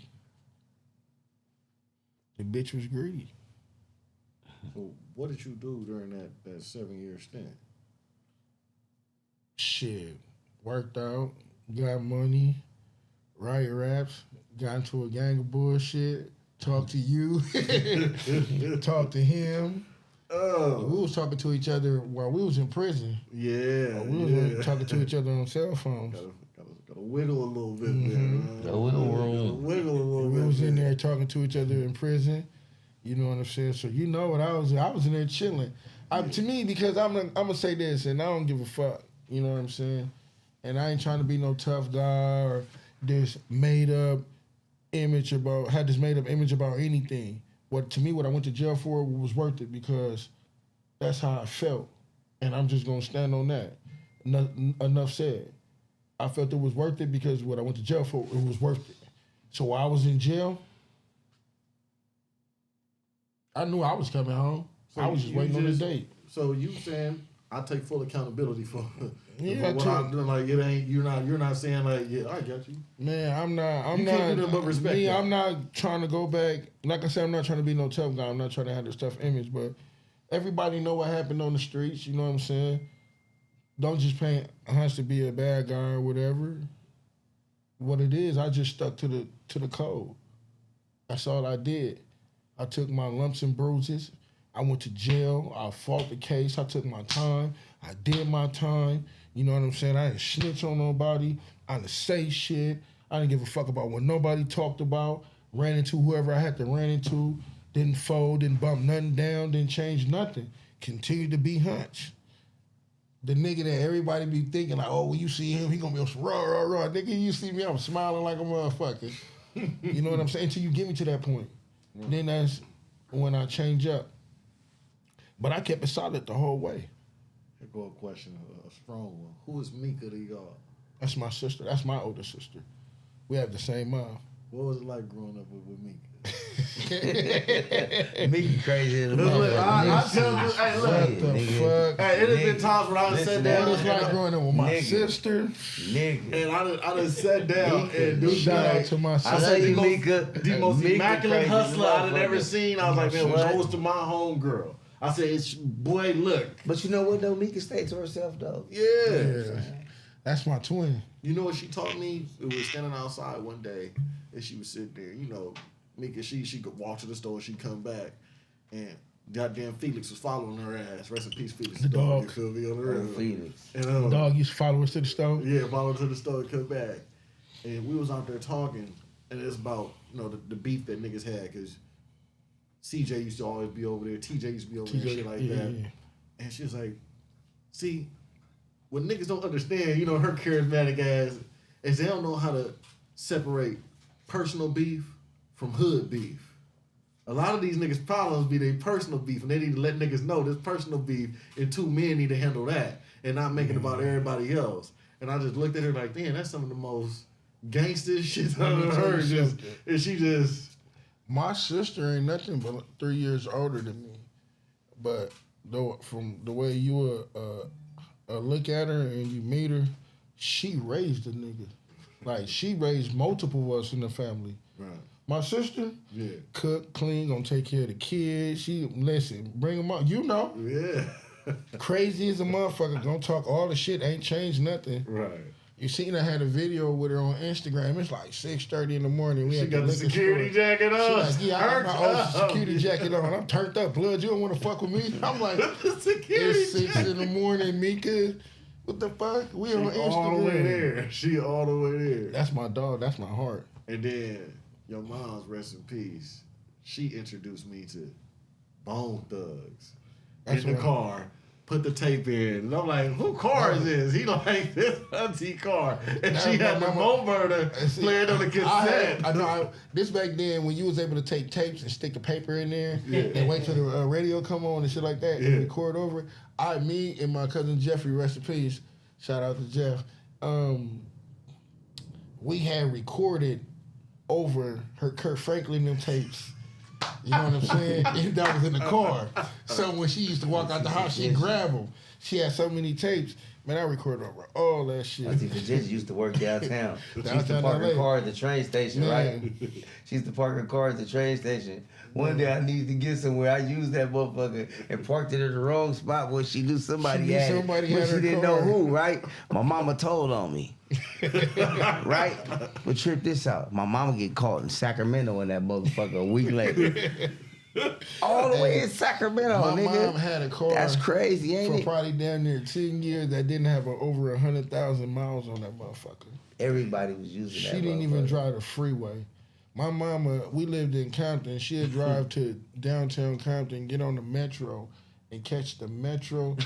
[SPEAKER 4] The bitch was greedy.
[SPEAKER 2] So what did you do during that 7-year stint?
[SPEAKER 4] Shit. Worked out, got money, write raps, got into a gang of bullshit, talked to you, talked to him.
[SPEAKER 2] Oh.
[SPEAKER 4] We was talking to each other while we was in prison.
[SPEAKER 2] Yeah.
[SPEAKER 4] We was talking to each other on cell phones.
[SPEAKER 2] Gotta wiggle a little bit there.
[SPEAKER 3] The wiggle room.
[SPEAKER 2] Wiggle a little bit.
[SPEAKER 4] We was in there talking to each other in prison. You know what I'm saying? So you know what I was in there chilling. To me, because I'm gonna say this, and I don't give a fuck. You know what I'm saying? And I ain't trying to be no tough guy or this made up image about anything. What I went to jail for was worth it because that's how I felt, and I'm just gonna stand on that. Enough said. I felt it was worth it because what I went to jail for, it was worth it. So while I was in jail, I knew I was coming home.
[SPEAKER 2] So
[SPEAKER 4] I was just waiting on the date.
[SPEAKER 2] So you saying I take full accountability for,
[SPEAKER 4] Yeah,
[SPEAKER 2] what I'm doing? Like it ain't you're not saying like yeah I got you.
[SPEAKER 4] Man, I'm not.
[SPEAKER 2] You can't do nothing but respect that.
[SPEAKER 4] I'm not trying to go back. Like I said, I'm not trying to be no tough guy. I'm not trying to have this tough image. But everybody know what happened on the streets. You know what I'm saying? Don't just paint Hunch to be a bad guy or whatever. What it is, I just stuck to the code. That's all I did. I took my lumps and bruises. I went to jail. I fought the case. I took my time. I did my time. You know what I'm saying? I didn't snitch on nobody. I didn't say shit. I didn't give a fuck about what nobody talked about. Ran into whoever I had to run into. Didn't fold, didn't bump nothing down, didn't change nothing. Continued to be Hunch. The nigga that everybody be thinking like, oh, when you see him, he gonna be on some raw, raw, raw. Nigga, you see me, I'm smiling like a motherfucker. You know what I'm saying? Until you get me to that point. Then that's when I change up. But I kept it solid the whole way.
[SPEAKER 2] Here go a question, a strong one. Who is Mika to y'all?
[SPEAKER 4] That's my sister. That's my older sister. We have the same mom.
[SPEAKER 2] What was it like growing up with Mika?
[SPEAKER 3] Mika crazy as a
[SPEAKER 2] Look, I
[SPEAKER 3] motherfucker.
[SPEAKER 2] tell you, hey, look.
[SPEAKER 4] What the fuck?
[SPEAKER 2] Hey, it has been times when I done
[SPEAKER 3] Listen,
[SPEAKER 2] sat
[SPEAKER 3] that
[SPEAKER 2] down.
[SPEAKER 4] What it's like growing up with my
[SPEAKER 3] Nigga.
[SPEAKER 4] sister.
[SPEAKER 3] Nigga.
[SPEAKER 2] And I done sat down and do
[SPEAKER 4] Shout out
[SPEAKER 2] like,
[SPEAKER 4] to my
[SPEAKER 3] I
[SPEAKER 4] sister.
[SPEAKER 3] love you,
[SPEAKER 2] most-
[SPEAKER 3] Mika.
[SPEAKER 2] the most
[SPEAKER 3] Mika
[SPEAKER 2] immaculate
[SPEAKER 3] crazy as a
[SPEAKER 2] hustler I've ever
[SPEAKER 3] motherfucker.
[SPEAKER 2] seen. I was like, man,
[SPEAKER 3] What?
[SPEAKER 2] goes to my homegirl. I said, it's, boy, look.
[SPEAKER 3] But you know what though? Mika stayed to herself though.
[SPEAKER 2] Yeah.
[SPEAKER 4] That's my twin.
[SPEAKER 2] You know what she taught me? We was standing outside one day, and she was sitting there. You know, Mika, she could walk to the store, she'd come back, and goddamn Felix was following her ass. Rest in peace, Felix.
[SPEAKER 4] The dog.
[SPEAKER 2] You feel me? On the
[SPEAKER 3] Oh,
[SPEAKER 2] road.
[SPEAKER 3] Felix.
[SPEAKER 2] And,
[SPEAKER 4] Dog used to follow us to the stove.
[SPEAKER 2] yeah, follow her to the store and come back. And we was out there talking, and it's about, you know, the beef that niggas had, because CJ used to always be over there, TJ used to be over there, shit like that.
[SPEAKER 4] Yeah.
[SPEAKER 2] And she was like, see, what niggas don't understand, you know, her charismatic ass, is they don't know how to separate personal beef from hood beef. A lot of these niggas' problems be their personal beef, and they need to let niggas know this personal beef, and two men need to handle that, and not make it about everybody else. And I just looked at her like, damn, that's some of the most gangster shit I've ever heard. And she just...
[SPEAKER 4] My sister ain't nothing but 3 years older than me, but though from the way you look at her and you meet her, she raised a nigga. Like she raised multiple of us in the family.
[SPEAKER 2] Right.
[SPEAKER 4] My sister,
[SPEAKER 2] Yeah.
[SPEAKER 4] cook, clean, gonna take care of the kids. She listen, bring them up. You know,
[SPEAKER 2] Yeah.
[SPEAKER 4] crazy as a motherfucker. Gonna talk all the shit. Ain't changed nothing.
[SPEAKER 2] Right.
[SPEAKER 4] You seen I had a video with her on Instagram. It's like 6:30 in the morning. We
[SPEAKER 2] She
[SPEAKER 4] had
[SPEAKER 2] got
[SPEAKER 4] the
[SPEAKER 2] the
[SPEAKER 4] liquor
[SPEAKER 2] security
[SPEAKER 4] store.
[SPEAKER 2] jacket
[SPEAKER 4] She
[SPEAKER 2] on.
[SPEAKER 4] like, yeah, I got my old
[SPEAKER 2] Turned
[SPEAKER 4] security
[SPEAKER 2] up.
[SPEAKER 4] jacket on. I'm turned up, blood. You don't want to fuck with me? I'm like,
[SPEAKER 2] The security
[SPEAKER 4] it's 6
[SPEAKER 2] jacket.
[SPEAKER 4] in the morning, Mika. What the fuck? We on
[SPEAKER 2] She
[SPEAKER 4] Instagram.
[SPEAKER 2] all the way there. She all the way there.
[SPEAKER 4] That's my dog. That's my heart.
[SPEAKER 2] And then your mom's, rest in peace, she introduced me to Bone Thugs
[SPEAKER 4] That's
[SPEAKER 2] in the
[SPEAKER 4] right.
[SPEAKER 2] car. Put the tape in. And I'm like, who car is this? He like, this auntie car. And she had the bone burner playing on the cassette.
[SPEAKER 4] This back then when you was able to take tapes and stick the paper in there and wait till the radio come on and shit like that and record over it. Me and my cousin Jeffrey, rest in peace, shout out to Jeff, we had recorded over her Kurt Franklin them tapes. You know what I'm saying? And that was in the car. So when she used to walk out the house, she'd grab them. She had so many tapes. Man, I recorded over all that shit.
[SPEAKER 3] Auntie Virginia used to work downtown. She used to
[SPEAKER 4] Downtown
[SPEAKER 3] park her
[SPEAKER 4] LA.
[SPEAKER 3] car at the train station, right?
[SPEAKER 4] Man.
[SPEAKER 3] She used to park her car at the train station. One day I needed to get somewhere. I used that motherfucker and parked it in the wrong spot where she knew somebody
[SPEAKER 4] She knew
[SPEAKER 3] had
[SPEAKER 4] somebody
[SPEAKER 3] it, but
[SPEAKER 4] had
[SPEAKER 3] she
[SPEAKER 4] her
[SPEAKER 3] didn't
[SPEAKER 4] car.
[SPEAKER 3] know who, right? My mama told on me. Right? But trip this out. My mama get caught in Sacramento in that motherfucker a week later. All the way in Sacramento,
[SPEAKER 4] My
[SPEAKER 3] nigga.
[SPEAKER 4] mom had a car.
[SPEAKER 3] That's crazy, ain't
[SPEAKER 4] for
[SPEAKER 3] it?
[SPEAKER 4] probably down near 10 years that didn't have over 100,000 miles on that motherfucker.
[SPEAKER 3] Everybody was using that.
[SPEAKER 4] She didn't even
[SPEAKER 3] motherfucker.
[SPEAKER 4] drive the freeway. My mama, we lived in Compton. She'd drive to downtown Compton, get on the metro, and catch the metro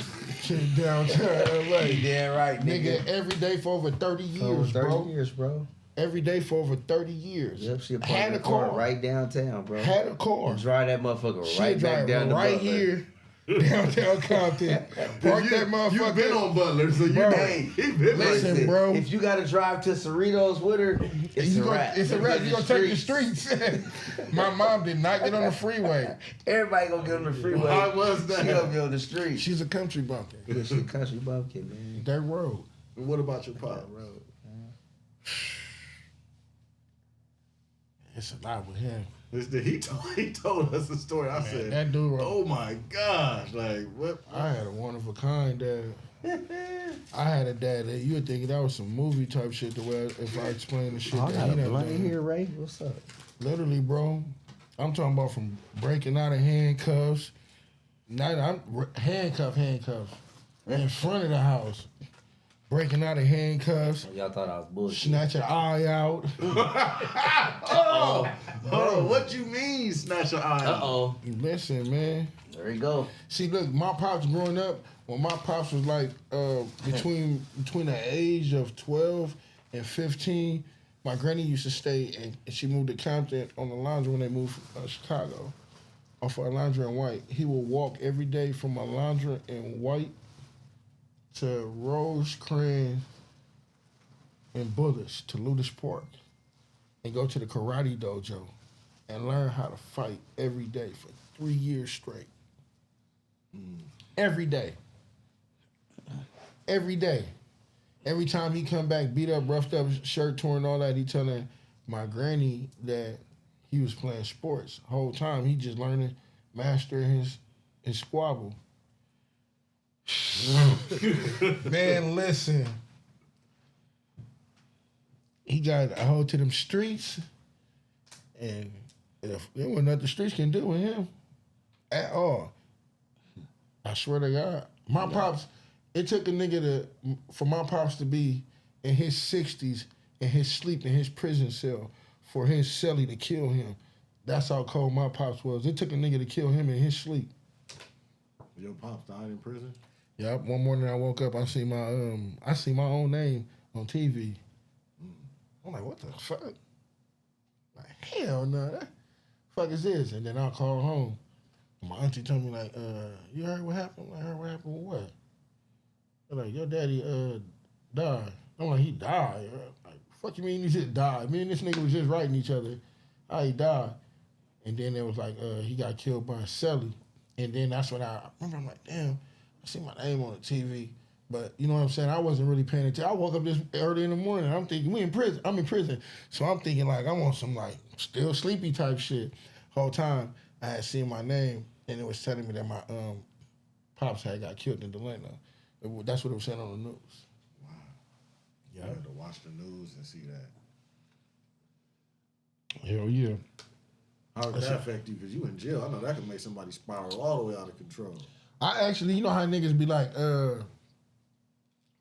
[SPEAKER 4] to downtown LA.
[SPEAKER 3] You damn right,
[SPEAKER 4] Nigga,
[SPEAKER 3] nigga.
[SPEAKER 4] every day for over 30 years,
[SPEAKER 3] Over 30
[SPEAKER 4] bro.
[SPEAKER 3] years, bro.
[SPEAKER 4] every day for over 30 years.
[SPEAKER 3] Yep, she
[SPEAKER 4] Had a car
[SPEAKER 3] right downtown, bro.
[SPEAKER 4] Had a car.
[SPEAKER 3] And drive that motherfucker
[SPEAKER 4] She
[SPEAKER 3] right back
[SPEAKER 4] drive
[SPEAKER 3] down to
[SPEAKER 4] right
[SPEAKER 3] Butler.
[SPEAKER 4] here. Downtown Compton. Park that motherfucker.
[SPEAKER 2] You been on Butler, so you
[SPEAKER 4] Bro,
[SPEAKER 2] know.
[SPEAKER 3] Hey,
[SPEAKER 2] He been
[SPEAKER 4] listen, bro.
[SPEAKER 3] If you gotta drive to Cerritos with her, it's a wrap.
[SPEAKER 4] It's a wrap. You gonna take the streets. My mom did not get on the freeway.
[SPEAKER 3] Everybody gonna get on the freeway.
[SPEAKER 2] Why was that?
[SPEAKER 3] She gonna be on the street.
[SPEAKER 4] She's a country bumpkin.
[SPEAKER 3] Yeah, she a country bumpkin, man.
[SPEAKER 4] Dirt road.
[SPEAKER 2] And what about your pop?
[SPEAKER 3] Road.
[SPEAKER 4] It's a lot with him.
[SPEAKER 2] He told us the story. I said,
[SPEAKER 4] That dude.
[SPEAKER 2] oh my gosh, like what?
[SPEAKER 4] I had a one of a kind dad. I had a dad that you would think that was some movie type shit. The way if I explain the shit
[SPEAKER 3] Oh, I
[SPEAKER 4] that
[SPEAKER 3] got
[SPEAKER 4] he
[SPEAKER 3] a
[SPEAKER 4] done
[SPEAKER 3] blunt in
[SPEAKER 4] done.
[SPEAKER 3] here, Ray. What's up?
[SPEAKER 4] Literally, bro. I'm talking about from breaking out of handcuffs. Handcuffs in front of the house. Breaking out of handcuffs.
[SPEAKER 3] Y'all thought I was bullshit.
[SPEAKER 4] Snatch an eye out.
[SPEAKER 2] Hold on, what you mean snatch your eye out?
[SPEAKER 3] Uh-oh.
[SPEAKER 4] Listen, man.
[SPEAKER 3] There you go.
[SPEAKER 4] See, look, my pops growing up, when my pops was like between the age of 12 and 15, my granny used to stay, and she moved to Compton on the laundry when they moved from Chicago, off of Alondra and White. He would walk every day from Alondra and White to Rosecrans and Bullish to Ludish Park and go to the karate dojo and learn how to fight every day for 3 years straight. Every day. Every day. Every time he come back, beat up, roughed up, shirt torn, all that, he telling my granny that he was playing sports. Whole time he just learning, mastering his squabble. Man, listen. He got a hold to them streets, and if there wasn't nothing the streets can do with him at all. I swear to God. My pops, it took a nigga for my pops to be in his 60s in his sleep in his prison cell for his cellie to kill him. That's how cold my pops was. It took a nigga to kill him in his sleep.
[SPEAKER 2] Your pops died in prison?
[SPEAKER 4] Yep. One morning I woke up, I see my own name on TV. I'm like, what the fuck? Like, hell no. That fuck is this? And then I call home. My auntie told me, like, you heard what happened? I heard what happened with what? They're like, your daddy died. I'm like, he died? Like, fuck you mean he just died? Me and this nigga was just writing each other. How he died? And then it was like, he got killed by a cellie. And then that's when I remember, I'm like, damn, I see my name on the TV. But you know what I'm saying? I wasn't really paying attention. I woke up this early in the morning. I'm thinking, we in prison. I'm in prison. So I'm thinking like, I'm on some like still sleepy type shit. Whole time I had seen my name and it was telling me that my pops had got killed in Delano. That's what it was saying on the news.
[SPEAKER 2] Wow.
[SPEAKER 4] Yeah.
[SPEAKER 2] You had to watch the news and see that.
[SPEAKER 4] Hell yeah.
[SPEAKER 2] How did that affect you? Because you in jail. I know that could make somebody spiral all the way out of control.
[SPEAKER 4] I actually, you know how niggas be like,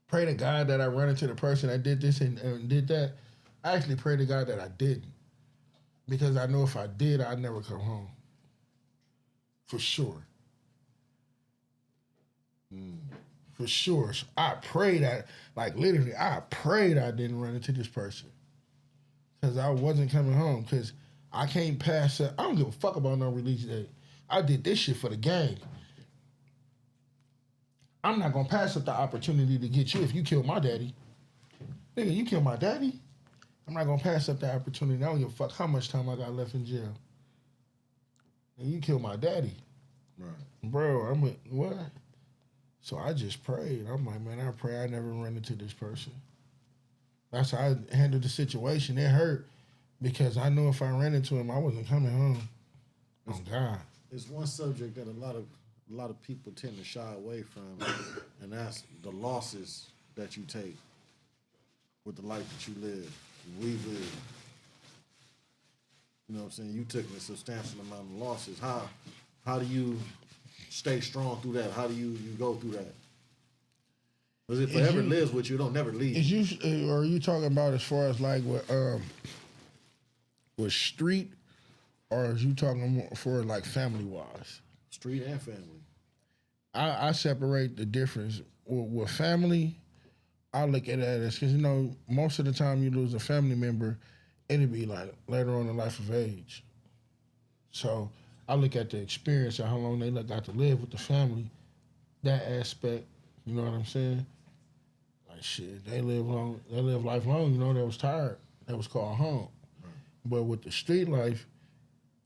[SPEAKER 4] pray to God that I run into the person that did this and did that. I actually pray to God that I didn't. Because I know if I did, I'd never come home. For sure. For sure. So I pray that, like literally, I prayed I didn't run into this person. Because I wasn't coming home. Because I can't pass up. I don't give a fuck about no release date. I did this shit for the gang. I'm not gonna pass up the opportunity to get you if you kill my daddy. Nigga, you kill my daddy? I'm not gonna pass up that opportunity. I don't give a fuck how much time I got left in jail. And you kill my daddy.
[SPEAKER 2] Right.
[SPEAKER 4] Bro, I'm like, what? So I just prayed. I'm like, man, I pray I never run into this person. That's how I handled the situation. It hurt because I knew if I ran into him, I wasn't coming home. Oh God.
[SPEAKER 2] It's one subject that a lot of people tend to shy away from, and that's the losses that you take with the life that you live, we live. You know what I'm saying? You took a substantial amount of losses. How do you stay strong through that? How do you go through that? Because it forever lives with you. It don't never leave.
[SPEAKER 4] Or are you talking about as far as like with street, or is you talking more for like family wise?
[SPEAKER 2] Street and family.
[SPEAKER 4] I separate the difference with family. I look at it as, because, most of the time you lose a family member, it'll be like later on in life of age. So I look at the experience and how long they got to live with the family, that aspect, you know what I'm saying? Like, shit, they live life long, that was tired. That was called home. Right. But with the street life,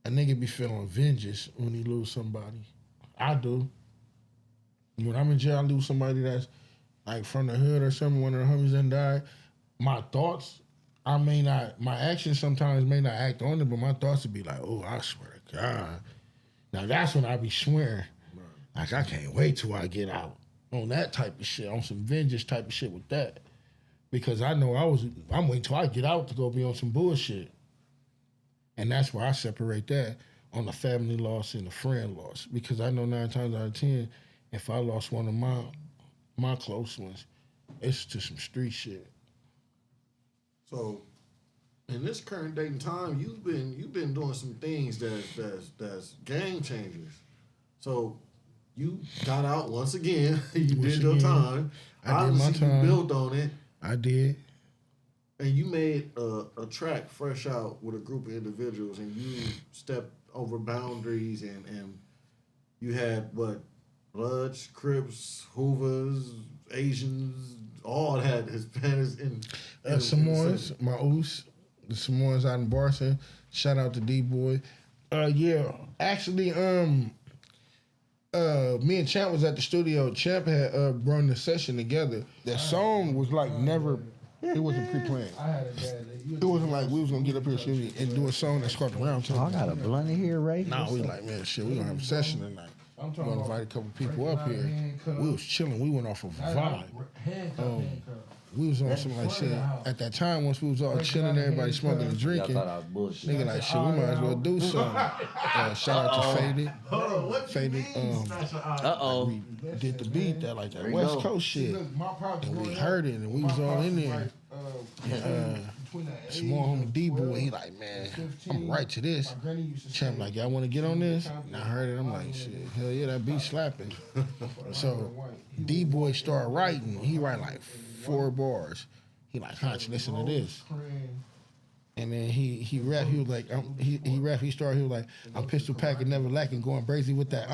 [SPEAKER 4] a nigga be feeling vengeance when he lose somebody. I do. When I'm in jail, I lose somebody that's like from the hood or something, one of the homies done died. My thoughts, my actions sometimes may not act on it, but my thoughts would be like, oh, I swear to God. Now that's when I be swearing. Right. Like, I can't wait till I get out. On that type of shit, on some vengeance type of shit with that. Because I know I'm waiting till I get out to go be on some bullshit. And that's where I separate that on the family loss and the friend loss. Because I know 9 times out of 10, if I lost one of my close ones, it's to some street shit.
[SPEAKER 2] So, in this current date and time, you've been doing some things that's game changers. So, you got out once again. You did your time. Obviously, did my time. You built on it.
[SPEAKER 4] I did.
[SPEAKER 2] And you made a track fresh out with a group of individuals, and you stepped over boundaries, and you had what? Bloods, Crips, Hoovers, Asians, all had Hispanics in
[SPEAKER 4] Samoans, Maus, the Samoans out in Barson. Shout out to D-Boy. Yeah, actually, me and Champ was at the studio. Champ had run the session together. That song was like never. It wasn't pre-planned. It wasn't like we was gonna get up here and do a song that's called the Round Table.
[SPEAKER 3] Oh, I got a blunt in here, right?
[SPEAKER 4] No, we like, man, shit, we gonna have a session tonight. We're gonna invite a couple people up here. We was chilling. We went off of a vibe. We was on some like shit. At that time, once we was all chilling, everybody smoking and drinking, nigga like, shit, we might as well do something. Shout out to Faded. Faded, we did the beat, that West Coast shit. And we heard it, and we was all in there. Small homie D-Boy, he like, man, I'm right to this. Champ like, y'all want to get on this? And I heard it, I'm like, shit, hell yeah, that beat slapping. So D-Boy started writing. He write like 4 bars. He like, Hunch, listen to this. And then he rap. He was like, he rap. He started. He was like, I'm pistol packing, never lacking, going crazy with that.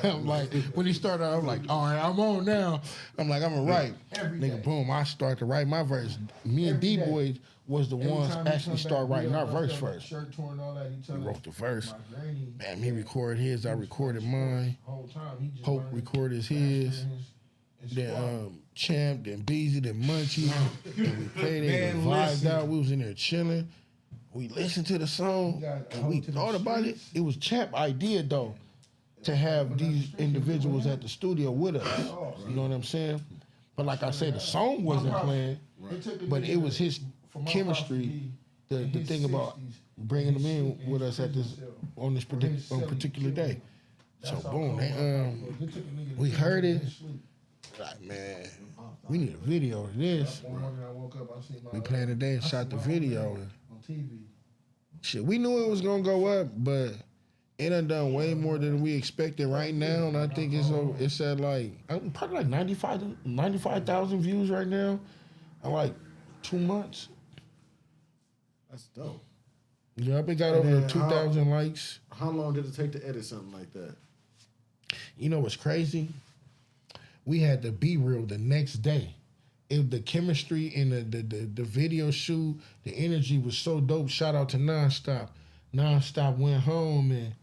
[SPEAKER 4] I'm like, when he started, I'm like, all right, I'm on now. I'm like, I'm gonna write. Nigga, boom. I started to write my verse. Me and D-Boy was the ones actually start writing our verse first. We wrote the verse. Man, he recorded his. I recorded mine. Hope recorded his. Then Champ, then Beezy, then Munchie. And we played it and vibed out. We was in there chilling. We listened to the song and we thought about it. It was Champ idea though to have these individuals at the studio with us. You know what I'm saying? But like I said, the song wasn't playing, but it was his chemistry. The thing about bringing them in with us at this on this particular day. So boom, we heard it. Like, man, we need a video of this. We planned a day and shot the video. Shit, we knew it was gonna go up, but it done way more than we expected right now. And I think it's at like probably like 95,000 views right now in like 2 months.
[SPEAKER 2] That's dope.
[SPEAKER 4] Yep, it got over 2,000 likes.
[SPEAKER 2] How long did it take to edit something like that?
[SPEAKER 4] You know what's crazy? We had to be real the next day. The chemistry in the video shoot, the energy was so dope. Shout out to Nonstop. Nonstop went home and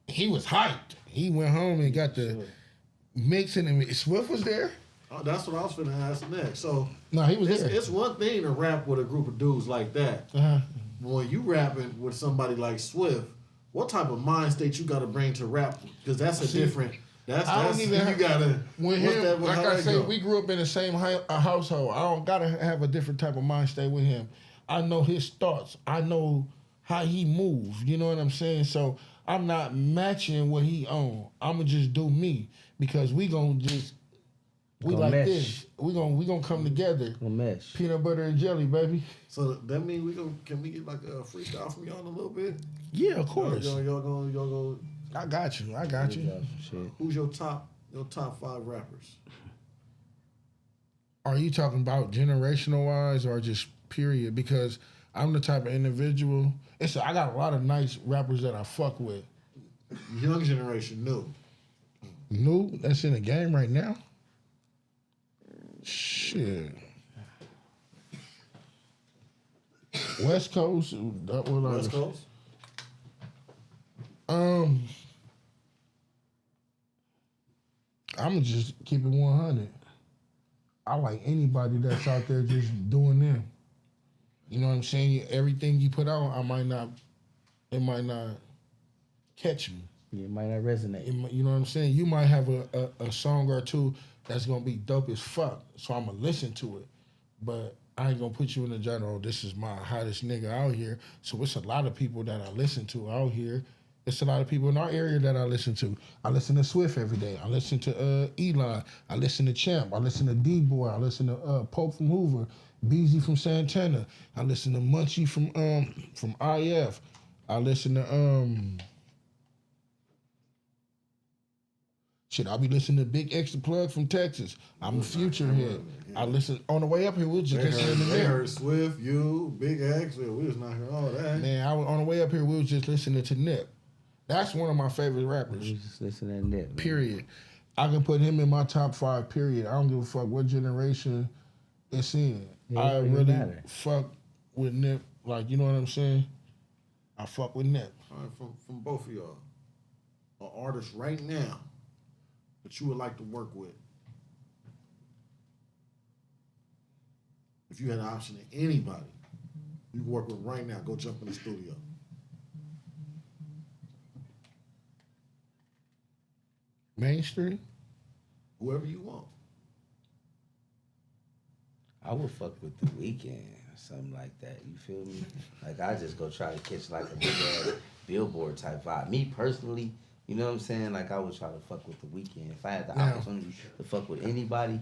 [SPEAKER 4] he was hyped. He went home and got the mixing, and Swift was there.
[SPEAKER 2] Oh, that's what I was finna ask next. So
[SPEAKER 4] no, he was there.
[SPEAKER 2] It's one thing to rap with a group of dudes like that.
[SPEAKER 4] Uh-huh.
[SPEAKER 2] When you rapping with somebody like Swift, what type of mind state you got to bring to rap? Because that's a different. That's you gotta.
[SPEAKER 4] With him, like I say, we grew up in the same household. I don't gotta have a different type of mind state with him. I know his thoughts. I know how he moves. You know what I'm saying? So I'm not matching what he on. I'ma just do me because we like mesh. This. We gonna come together.
[SPEAKER 3] We'll mesh.
[SPEAKER 4] Peanut butter and jelly, baby.
[SPEAKER 2] So that means can we get like a freestyle from y'all in a little bit?
[SPEAKER 4] Yeah, of course.
[SPEAKER 2] Y'all go.
[SPEAKER 4] I got you.
[SPEAKER 2] Who's your top 5 rappers?
[SPEAKER 4] Are you talking about generational wise or just period? Because I'm the type of individual. I got a lot of nice rappers that I fuck with.
[SPEAKER 2] Young generation, new.
[SPEAKER 4] New, that's in the game right now. Shit. West Coast.
[SPEAKER 2] West Coast.
[SPEAKER 4] I'm just keep it 100. I like anybody that's out there just doing them. You know what I'm saying? Everything you put out, it might not catch me.
[SPEAKER 3] Yeah, it might not resonate.
[SPEAKER 4] You know what I'm saying? You might have a song or two that's gonna be dope as fuck, so I'm gonna listen to it. But I ain't gonna put you in the genre, this is my hottest nigga out here. So it's a lot of people that I listen to out here. It's a lot of people in our area that I listen to. I listen to Swift every day. I listen to Eli. I listen to Champ. I listen to D-Boy. I listen to Pope from Hoover, Beezy from Santana. I listen to Munchie from IF. I listen to I'll be listening to Big Extra Plug from Texas. I'm a Future head. I listen on the way up here. We was just listening to
[SPEAKER 2] They heard Swift, you, Big X. We was not hearing all that.
[SPEAKER 4] Man, on the way up here, we was just listening to Nip. That's one of my favorite rappers.
[SPEAKER 3] We just listening to Nip.
[SPEAKER 4] Period. I can put him in my top 5. Period. I don't give a fuck what generation it's in.
[SPEAKER 3] Yeah,
[SPEAKER 4] I
[SPEAKER 3] it
[SPEAKER 4] really
[SPEAKER 3] matter.
[SPEAKER 4] fuck with Nip. Like, you know what I'm saying? I fuck with Nip.
[SPEAKER 2] All right, from both of y'all, an artist right now that you would like to work with. If you had an option to anybody you can work with right now, go jump in the studio.
[SPEAKER 4] Mainstream?
[SPEAKER 2] Whoever you want.
[SPEAKER 3] I would fuck with The Weeknd or something like that. You feel me? Like I just go try to catch like a big ass Billboard type vibe. Me personally, you know what I'm saying? Like I would try to fuck with The Weeknd. If I had the opportunity to fuck with anybody,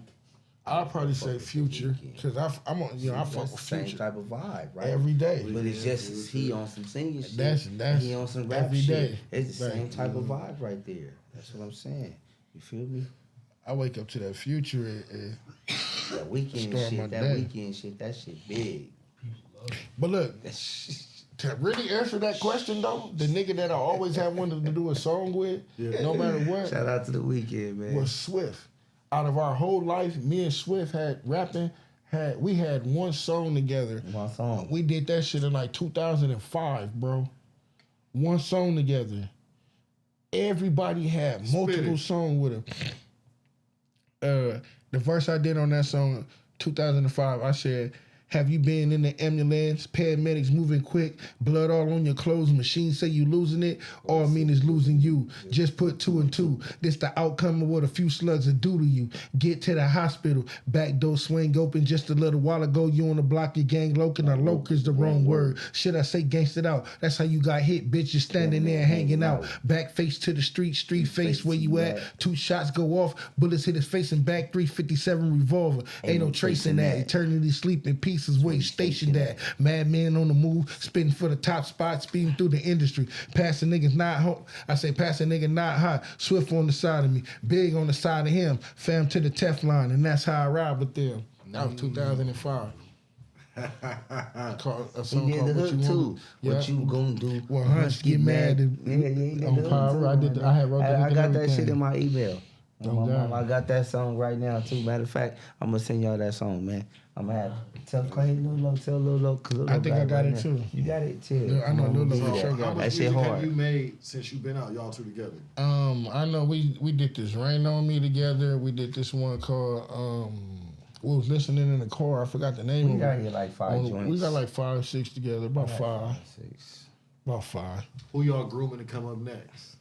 [SPEAKER 4] I'll probably say Future because I'm on. You know, I fuck with
[SPEAKER 3] same
[SPEAKER 4] Future
[SPEAKER 3] type of vibe, right?
[SPEAKER 4] every day.
[SPEAKER 3] But it's just he on some singing shit.
[SPEAKER 4] That's
[SPEAKER 3] and he on some rap
[SPEAKER 4] every
[SPEAKER 3] shit.
[SPEAKER 4] day.
[SPEAKER 3] It's the
[SPEAKER 4] Like,
[SPEAKER 3] same type of vibe right there. That's what I'm saying. You feel me?
[SPEAKER 4] I wake up to that Future and
[SPEAKER 3] That Weeknd
[SPEAKER 4] Start my
[SPEAKER 3] shit, that
[SPEAKER 4] day.
[SPEAKER 3] Weeknd shit, that shit big.
[SPEAKER 4] But look, to really answer that question though, the nigga that I always had wanted to do a song with, no matter what,
[SPEAKER 3] Shout out to The Weeknd, man.
[SPEAKER 4] was Swift. Out of our whole life, me and Swift had rapping. We had one song together.
[SPEAKER 3] One song.
[SPEAKER 4] We did that shit in like 2005, bro. One song together. Everybody had multiple songs with him. The verse I did on that song, 2005, I said, have you been in the ambulance? Paramedics moving quick, blood all on your clothes, machines say you losing it, all I mean is losing you. Just put 2 and 2. This the outcome of what a few slugs will do to you. Get to the hospital, back door swing open just a little while ago. You on the block, your gang loking. Now loke is the wrong word. Should I say gangsted out? That's how you got hit, bitch. You're standing there hanging out. Back face to the street face where you at. 2 shots go off, bullets hit his face and back. 357 revolver. Ain't no tracing that. Eternity sleep in peace is where you stationed at. Madman on the move, spitting for the top spot, speeding through the industry. Passing niggas not hot. I say passing nigga not hot. Swift on the side of me, big on the side of him. Fam to the Teflon, and that's how I ride with them. That was 2005.
[SPEAKER 3] He did the hook too. What you gonna do?
[SPEAKER 4] Well, Hunch get mad on Power. I had wrote that.
[SPEAKER 3] I got that shit in my email.
[SPEAKER 4] Oh, God.
[SPEAKER 3] I got that song right now too. Matter of fact, I'm gonna send y'all that song, man. I'm gonna have tell Lil Lo.
[SPEAKER 4] I think I got it too.
[SPEAKER 3] You got it too.
[SPEAKER 4] Yeah, I know Lil Lo for sure
[SPEAKER 2] How
[SPEAKER 4] got it.
[SPEAKER 2] much
[SPEAKER 3] That shit
[SPEAKER 2] music
[SPEAKER 3] hard.
[SPEAKER 2] have you made since you've been out, y'all two together?
[SPEAKER 4] I know we did this Rain on Me together. We did this one called we was listening in the car. I forgot the name
[SPEAKER 3] We
[SPEAKER 4] of
[SPEAKER 3] got
[SPEAKER 4] it.
[SPEAKER 3] here like 5 joints.
[SPEAKER 4] We got like 5, 6 together. About
[SPEAKER 3] Like
[SPEAKER 4] 5.
[SPEAKER 3] 6.
[SPEAKER 4] About 5.
[SPEAKER 2] Who y'all grooming to come up next?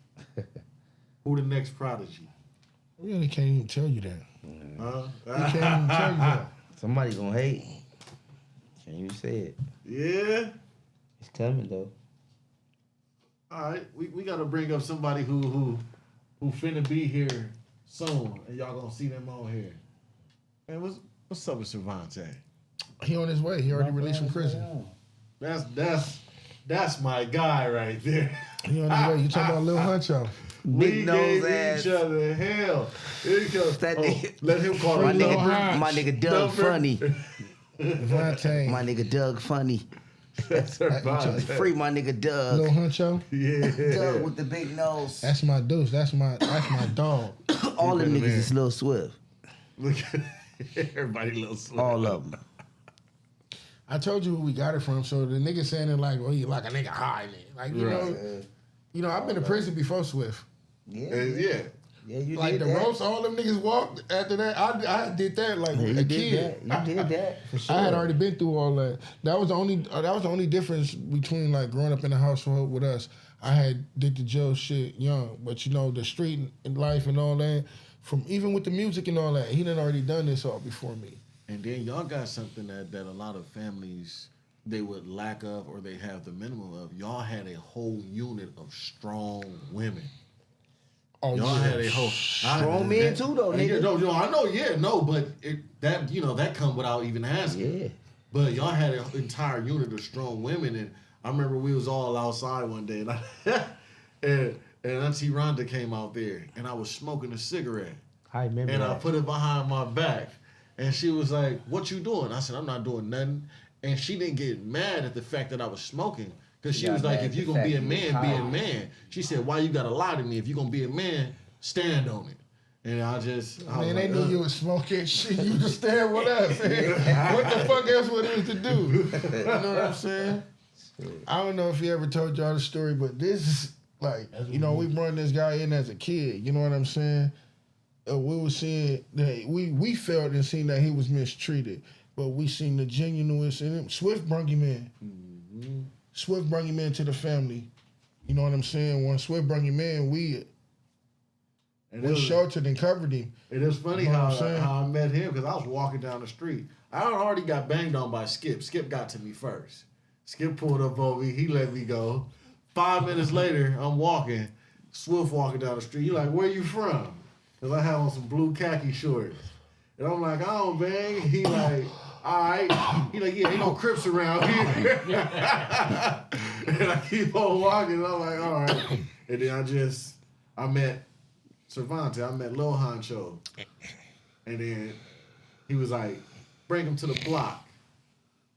[SPEAKER 2] Who the next prodigy?
[SPEAKER 4] We really can't even tell you that.
[SPEAKER 2] Huh?
[SPEAKER 4] We can't even tell you that.
[SPEAKER 3] Somebody gonna hate. Can you say it?
[SPEAKER 2] Yeah.
[SPEAKER 3] It's coming though.
[SPEAKER 2] All right. We gotta bring up somebody who finna be here soon, and y'all gonna see them on here. Man, what's up with Cervante?
[SPEAKER 4] He on his way. He already released from prison.
[SPEAKER 2] That's my guy right there.
[SPEAKER 4] He on his way. You talking about Lil Huncho?
[SPEAKER 3] Big nose
[SPEAKER 2] gave
[SPEAKER 3] ass.
[SPEAKER 2] each other hell. Here he goes.
[SPEAKER 3] That nigga-
[SPEAKER 2] Let him call
[SPEAKER 3] My
[SPEAKER 2] it
[SPEAKER 4] Lil
[SPEAKER 3] nigga,
[SPEAKER 4] Hines.
[SPEAKER 3] my nigga Doug
[SPEAKER 2] Number-
[SPEAKER 3] Funny.
[SPEAKER 4] Devontae.
[SPEAKER 3] My nigga Doug Funny.
[SPEAKER 2] That's her vibe.
[SPEAKER 3] Free my nigga Doug.
[SPEAKER 4] Lil Honcho.
[SPEAKER 2] Yeah.
[SPEAKER 3] Doug with the big nose.
[SPEAKER 4] That's my deuce. That's my dog.
[SPEAKER 3] All them
[SPEAKER 2] better
[SPEAKER 3] niggas
[SPEAKER 2] man.
[SPEAKER 3] is Lil Swift.
[SPEAKER 2] Look at everybody little slow.
[SPEAKER 3] All of them.
[SPEAKER 4] I told you who we got it from. So the nigga saying it like, well, you like a nigga high nigga. Like, you know, I've been to prison before Swift.
[SPEAKER 3] Yeah.
[SPEAKER 2] Yeah.
[SPEAKER 3] Yeah, you
[SPEAKER 4] Like
[SPEAKER 3] did
[SPEAKER 4] the
[SPEAKER 3] that.
[SPEAKER 4] roast, all them niggas walked after that. I did that like
[SPEAKER 3] Yeah,
[SPEAKER 4] a
[SPEAKER 3] you
[SPEAKER 4] kid.
[SPEAKER 3] did that. You did that for sure.
[SPEAKER 4] I had already been through all that. That was the only difference between like growing up in the household with us. I had did the jail shit young, but you know the street and life and all that. From even with the music and all that, he done already done this all before me.
[SPEAKER 5] And then y'all got something that a lot of families they would lack of or they have the minimum of. Y'all had a whole unit of strong women.
[SPEAKER 4] Oh,
[SPEAKER 5] Y'all had a whole
[SPEAKER 3] Strong men too, though, nigga.
[SPEAKER 5] No, I know, but that come without even asking.
[SPEAKER 3] Yeah.
[SPEAKER 5] But y'all had an entire unit of strong women, and I remember we was all outside one day, and Auntie Rhonda came out there, and I was smoking a cigarette,
[SPEAKER 3] I remember
[SPEAKER 5] and
[SPEAKER 3] that.
[SPEAKER 5] I put it behind my back, and she was like, "What you doing?" I said, "I'm not doing nothing," and she didn't get mad at the fact that I was smoking. Because she
[SPEAKER 3] got
[SPEAKER 5] was like,
[SPEAKER 3] mad
[SPEAKER 5] if
[SPEAKER 3] at
[SPEAKER 5] you're
[SPEAKER 3] the
[SPEAKER 5] going to be a
[SPEAKER 3] fact you
[SPEAKER 5] man,
[SPEAKER 3] was
[SPEAKER 5] be a
[SPEAKER 3] high.
[SPEAKER 5] man. She said, why you got to lie to me? If you're going to be a man, stand on it. And I was
[SPEAKER 4] Man, they
[SPEAKER 5] like,
[SPEAKER 4] knew you was smoking shit. You just stand with us. What the fuck else would it to do? You know what I'm saying? I don't know if he ever told y'all the story, but this is like, you know, we brought this guy in as a kid. You know what I'm saying? We were seeing that we felt and seen that he was mistreated, but we seen the genuineness in him. Swift brung him in. Swift brung him into the family. You know what I'm saying? When Swift brung him in, we sheltered and covered him.
[SPEAKER 5] It is funny
[SPEAKER 4] You know
[SPEAKER 5] how
[SPEAKER 4] what I'm saying?
[SPEAKER 5] I met him because I was walking down the street. I already got banged on by Skip. Skip got to me first. Skip pulled up over me. He let me go. 5 minutes later, I'm walking. Swift walking down the street. He like, where you from? Because I have on some blue khaki shorts. And I'm like, I don't bang. He like, all right. He like, yeah, ain't no Crips around here. And I keep on walking. And I'm like, all right. And then I met Cervantes. I met Lil Honcho. And then he was like, bring him to the block.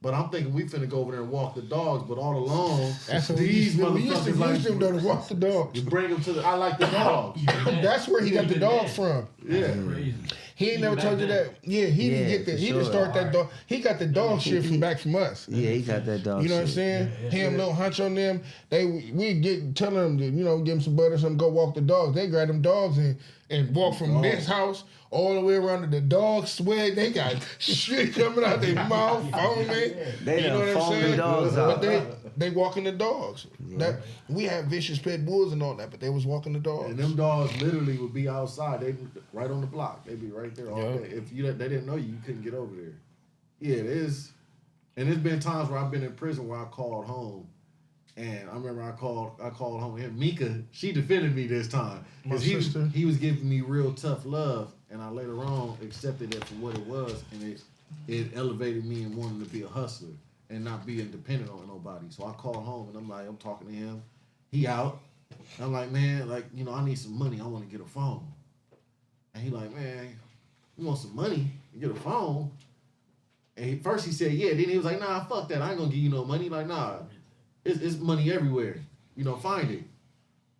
[SPEAKER 5] But I'm thinking we finna go over there and walk the dogs, but all along,
[SPEAKER 4] That's what
[SPEAKER 5] these
[SPEAKER 4] we used to
[SPEAKER 5] motherfuckers
[SPEAKER 4] use him though to walk the dogs.
[SPEAKER 5] you bring them to I like the dogs.
[SPEAKER 4] That's where he got the dog from.
[SPEAKER 5] Yeah.
[SPEAKER 4] He ain't never told you that. Yeah, he didn't
[SPEAKER 3] Yeah,
[SPEAKER 4] get that.
[SPEAKER 3] for
[SPEAKER 4] He didn't
[SPEAKER 3] sure.
[SPEAKER 4] start that dog. He got the dog shit from back from us.
[SPEAKER 3] Yeah, he got that dog
[SPEAKER 4] You know what I'm
[SPEAKER 3] shit.
[SPEAKER 4] saying? Him, Lil Hunch on them. We get telling them to, you know, give them some butter, something, go walk the dogs. They grab them dogs and walk from this house all the way around to the dog sweat. They got shit coming out their mouth, foaming.
[SPEAKER 3] They
[SPEAKER 4] You know
[SPEAKER 3] done
[SPEAKER 4] what I'm
[SPEAKER 3] foamed
[SPEAKER 4] saying?
[SPEAKER 3] the dogs
[SPEAKER 4] But
[SPEAKER 3] out.
[SPEAKER 4] they walking the dogs. That, we had vicious pit bulls and all that, but they was walking the dogs.
[SPEAKER 5] And them dogs literally would be outside. They right on the block. They'd be right there all
[SPEAKER 4] Yeah.
[SPEAKER 5] day. If they didn't know you, you couldn't get over there. Yeah, it is. And there's been times where I've been in prison where I called home. And I remember I called home. And Mika, she defended me this time.
[SPEAKER 4] My
[SPEAKER 5] Because
[SPEAKER 4] sister.
[SPEAKER 5] he was giving me real tough love. And I later on accepted it for what it was. And it elevated me and wanting to be a hustler and not being dependent on nobody. So I called home and I'm talking to him. He out. I'm like, man, like, you know, I need some money. I want to get a phone. And he like, man, you want some money? You get a phone? And first he said, yeah. Then he was like, nah, fuck that. I ain't gonna give you no money. Like, nah, it's money everywhere. You know, find it.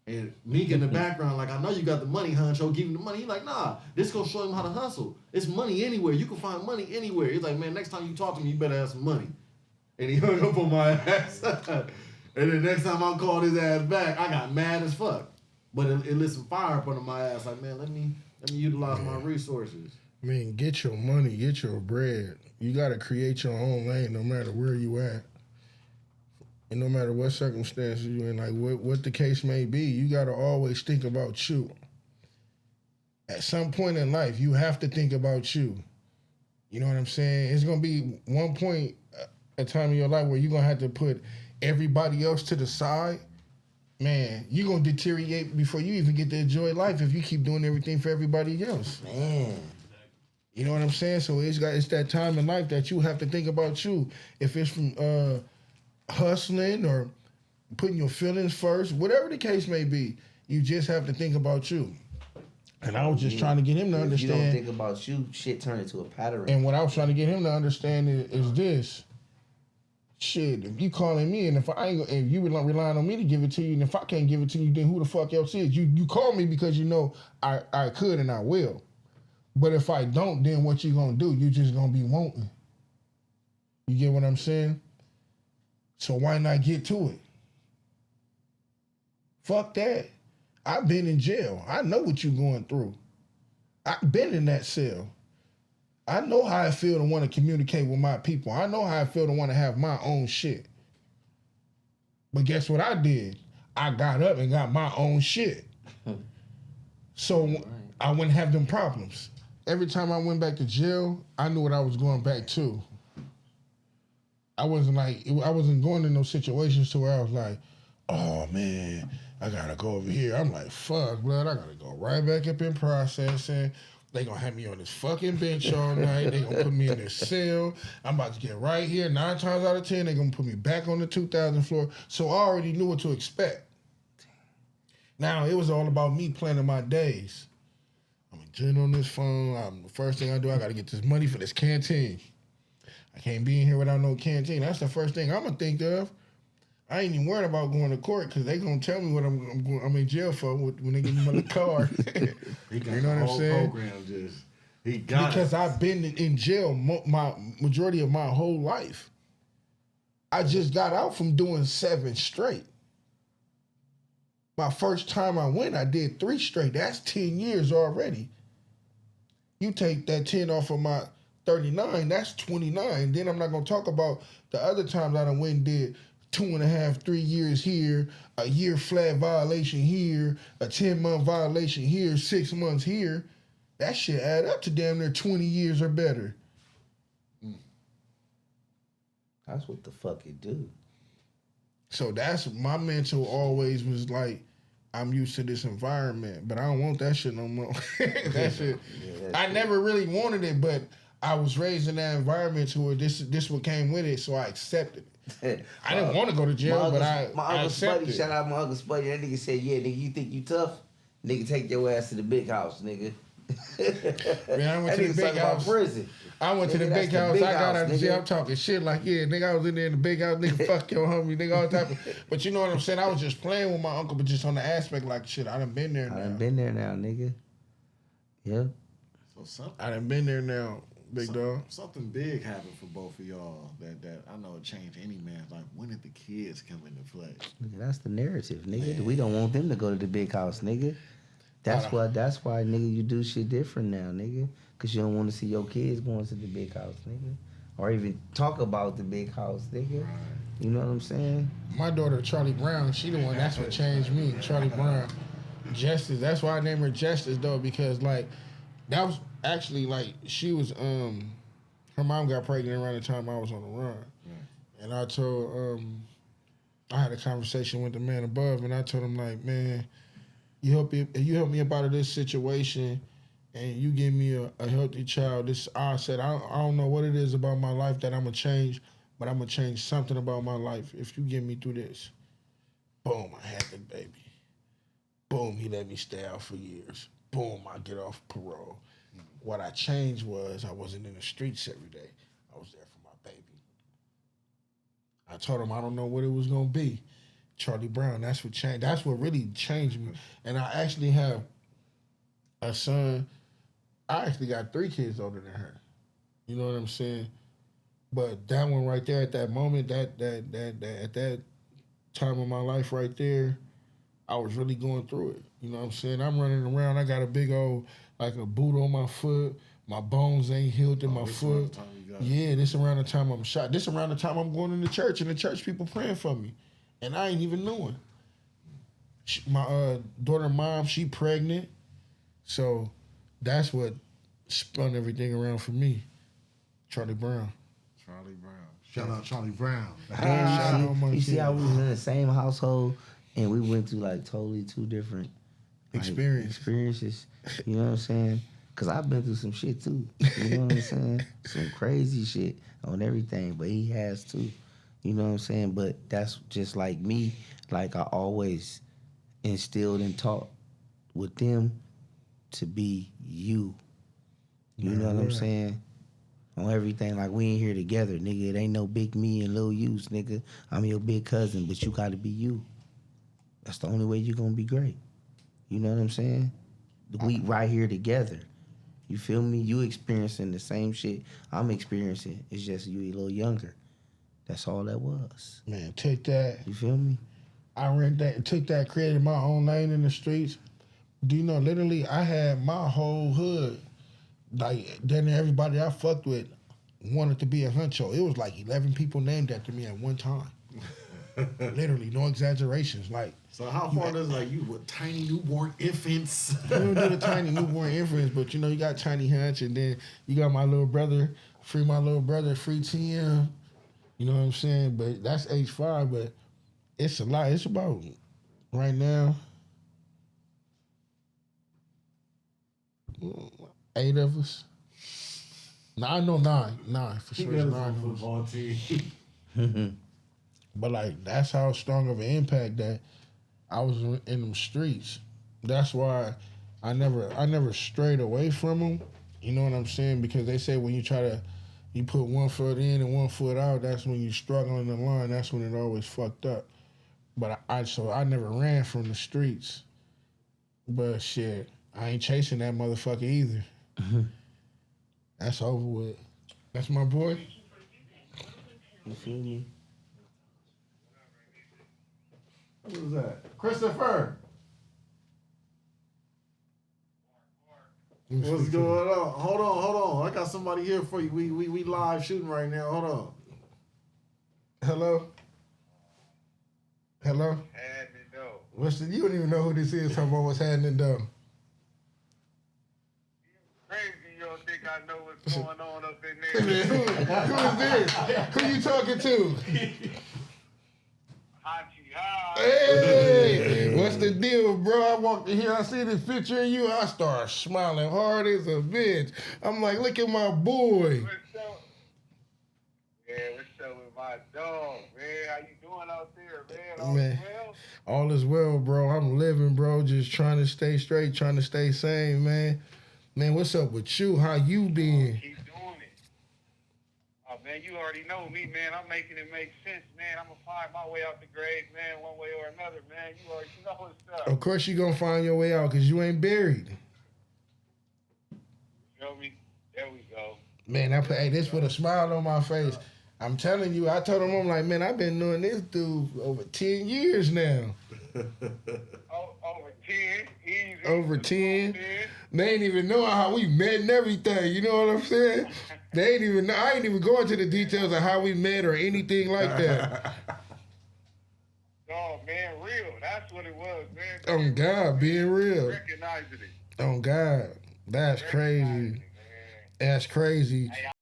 [SPEAKER 5] And Meek in the background, like, I know you got the money, Honcho. Give him the money. He like, nah, this gonna show him how to hustle. It's money anywhere. You can find money anywhere. He's like, man, next time you talk to me, you better have some money. And he hung up on my ass. And the next time I called his ass back, I got mad as fuck. But it lit some fire up under my ass. Like, man, let me utilize my resources.
[SPEAKER 4] Man, get your money, get your bread. You gotta create your own lane no matter where you at. And no matter what circumstances you in, like what the case may be, you gotta always think about you. At some point in life, you have to think about you. You know what I'm saying? It's gonna be one point, a time in your life where you're gonna have to put everybody else to the side. Man, you're gonna deteriorate before you even get to enjoy life if you keep doing everything for everybody else.
[SPEAKER 3] Man.
[SPEAKER 4] You know what I'm saying? So it's that time in life that you have to think about you. If it's from hustling or putting your feelings first, whatever the case may be, You just have to think about you. And I was just trying to get him to
[SPEAKER 3] If
[SPEAKER 4] understand.
[SPEAKER 3] you don't think about you, shit turn into a pattern.
[SPEAKER 4] And what I was trying to get him to understand is this. Shit, if you calling me and if you relying on me to give it to you, and if I can't give it to you, then who the fuck else is? You call me because you know I could and I will. But if I don't, then what you gonna do? You just gonna be wanting. You get what I'm saying? So why not get to it? Fuck that. I've been in jail. I know what you're going through. I've been in that cell. I know how I feel to want to communicate with my people. I know how I feel to want to have my own shit. But guess what I did? I got up and got my own shit. So I wouldn't have them problems. Every time I went back to jail, I knew what I was going back to. I wasn't going in those situations to where I was like, oh man, I gotta go over here. I'm like, fuck, blood, I gotta go right back up in processing. They gonna have me on this fucking bench all night. They gonna put me in this cell. I'm about to get right here. 9 times out of 10, they gonna put me back on the 2,000 floor. So I already knew what to expect. Now, it was all about me planning my days. I'm getting on this phone. The first thing I do, I gotta get this money for this canteen. I can't be in here without no canteen. That's the first thing I'm gonna think of. I ain't even worried about going to court because they gonna tell me what I'm in jail for when they give me my card.
[SPEAKER 5] He got
[SPEAKER 4] You know what I'm saying?
[SPEAKER 5] program he got
[SPEAKER 4] Because
[SPEAKER 5] it.
[SPEAKER 4] I've been in jail my majority of my whole life. I just got out from doing 7 straight. My first time I went, I did 3 straight. That's 10 years already. You take that 10 off of my 39, that's 29. Then I'm not gonna talk about the other times I done went and did 2.5, 3 years here, a year flat violation here, a 10-month violation here, 6 months here. That shit add up to damn near 20 years or better.
[SPEAKER 3] That's what the fuck it do.
[SPEAKER 4] So that's my mental always was like, I'm used to this environment, but I don't want that shit no more. That shit. I never really wanted it, but I was raised in that environment to where this what came with it, so I accepted it. I didn't want to go to jail, but I accepted it.
[SPEAKER 3] Shout out my Uncle Spuddy. That nigga said, yeah, nigga, you think you tough? Nigga, take your ass to the big house, nigga.
[SPEAKER 4] Man, I went to the big house.
[SPEAKER 3] Prison.
[SPEAKER 4] I went to the big house. I got out of jail. I'm talking shit like, yeah, nigga, I was in there in the big house. Nigga, fuck your homie. Nigga, all type of. But you know what I'm saying? I was just playing with my uncle, but just on the aspect like, shit, I done been there now.
[SPEAKER 3] I done been there now, nigga. Yeah.
[SPEAKER 4] I done been there now, big dog.
[SPEAKER 5] Something big happened for both of y'all that I know it changed any man's life. When did the kids come into play?
[SPEAKER 3] Nigga, that's the narrative, nigga. We don't want them to go to the big house, nigga. That's why, nigga, you do shit different now, nigga. Because you don't want to see your kids going to the big house, nigga. Or even talk about the big house, nigga. Right. You know what I'm saying?
[SPEAKER 4] My daughter, Charlie Brown, she the one, that's what changed me. Charlie Brown. Justice, that's why I named her Justice, though, because, like, that was actually, like, she was, her mom got pregnant around the time I was on the run. Yeah. And I told, I had a conversation with the man above, and I told him, like, man, you help me up out of this situation, and you give me a healthy child. I said, I don't know what it is about my life that I'm going to change, but I'm going to change something about my life if you get me through this. Boom, I had the baby. Boom, he let me stay out for years. Boom, I get off parole. What I changed was I wasn't in the streets every day. I was there for my baby. I told him I don't know what it was going to be. Charlie Brown, that's what changed. That's what really changed me. And I actually have a son. I actually got 3 kids older than her. You know what I'm saying? But that one right there at that moment, that at that time of my life right there, I was really going through it. You know what I'm saying? I'm running around. I got a big old, like a boot on my foot. My bones ain't healed in my foot. Yeah, this around the time I'm shot. This around the time I'm going into church, and the church people praying for me. And I ain't even knowing. My daughter mom, she pregnant. So that's what spun everything around for me. Charlie Brown.
[SPEAKER 5] Charlie Brown. Shout out Charlie Brown.
[SPEAKER 3] You see how we was in the same household and we went through like totally 2 different experiences. You know what I'm saying? Because I've been through some shit too. You know what I'm saying? Some crazy shit on everything, but he has too. You know what I'm saying? But that's just like me. Like I always instilled and taught with them to be you. You know what I'm saying? On everything, like we ain't here together, nigga. It ain't no big me and little yous, nigga. I'm your big cousin, but you gotta be you. That's the only way you gonna be great. You know what I'm saying? We right here together. You feel me? You experiencing the same shit I'm experiencing. It's just you a little younger. That's all that was.
[SPEAKER 4] Man, take that.
[SPEAKER 3] You feel me?
[SPEAKER 4] I rent that, took that, created my own lane in the streets. Do you know, literally, I had my whole hood, like, then everybody I fucked with wanted to be a honcho. It was like 11 people named after me at one time. Literally, no exaggerations. Like,
[SPEAKER 5] So how far does like you with tiny newborn infants?
[SPEAKER 4] you don't do the tiny newborn infants, but you know, you got Tiny Hunch, and then you got my little brother, free TM. You know what I'm saying? But that's H5, but it's a lot. It's about, right now, 8 of us. No, I know 9. 9 for
[SPEAKER 5] He
[SPEAKER 4] sure.
[SPEAKER 5] got his
[SPEAKER 4] 9
[SPEAKER 5] own
[SPEAKER 4] of us.
[SPEAKER 5] football team.
[SPEAKER 4] But like, that's how strong of an impact that I was in them streets. That's why I never strayed away from them. You know what I'm saying? Because they say when you put one foot in and one foot out, that's when you struggling the line. That's when it always fucked up. But I never ran from the streets. But shit, I ain't chasing that motherfucker either. That's over with. That's my boy.
[SPEAKER 3] You feel me?
[SPEAKER 5] Who's that? Christopher. What's going on? Hold on. I got somebody here for you. We live shooting right now. Hold on.
[SPEAKER 4] Hello? Hello? You don't even know who this is talking about what's happening though.
[SPEAKER 6] Crazy, you don't think I know what's going on up in there.
[SPEAKER 4] Who is this? Who you talking to?
[SPEAKER 6] Hachi,
[SPEAKER 4] Hey, what's the deal, bro? I walked in here, I see this picture of you, I start smiling hard as a bitch. I'm like, look at my boy.
[SPEAKER 6] What's up? Yeah, what's up with my dog, man? How you doing out there, man? All
[SPEAKER 4] Man.
[SPEAKER 6] well?
[SPEAKER 4] All is well, bro. I'm living, bro. Just trying to stay straight, trying to stay sane, man. Man, what's up with you? How you been?
[SPEAKER 6] Keep doing it. Oh, man, you already know me, man. I'm making it make sense, man. I'm going to find my way out the grave, man, one way or another, man. You already know what's up.
[SPEAKER 4] Of course you gonna find your way out, because you ain't buried.
[SPEAKER 6] You feel me? There we go.
[SPEAKER 4] Man, I put this with a smile on my face. I'm telling you, I told him, I'm like, man, I've been knowing this dude for over 10 years now.
[SPEAKER 6] Over 10, easy.
[SPEAKER 4] Over 10.
[SPEAKER 6] 10.
[SPEAKER 4] They ain't even know how we met and everything. You know what I'm saying? They ain't even know. I ain't even go into the details of how we met or anything like that.
[SPEAKER 6] Oh, man, real. That's what it was, man.
[SPEAKER 4] Oh, God, being real.
[SPEAKER 6] Recognizing it.
[SPEAKER 4] Oh, God. That's crazy.
[SPEAKER 6] Recognizing it, man.
[SPEAKER 4] That's crazy.
[SPEAKER 6] Hey,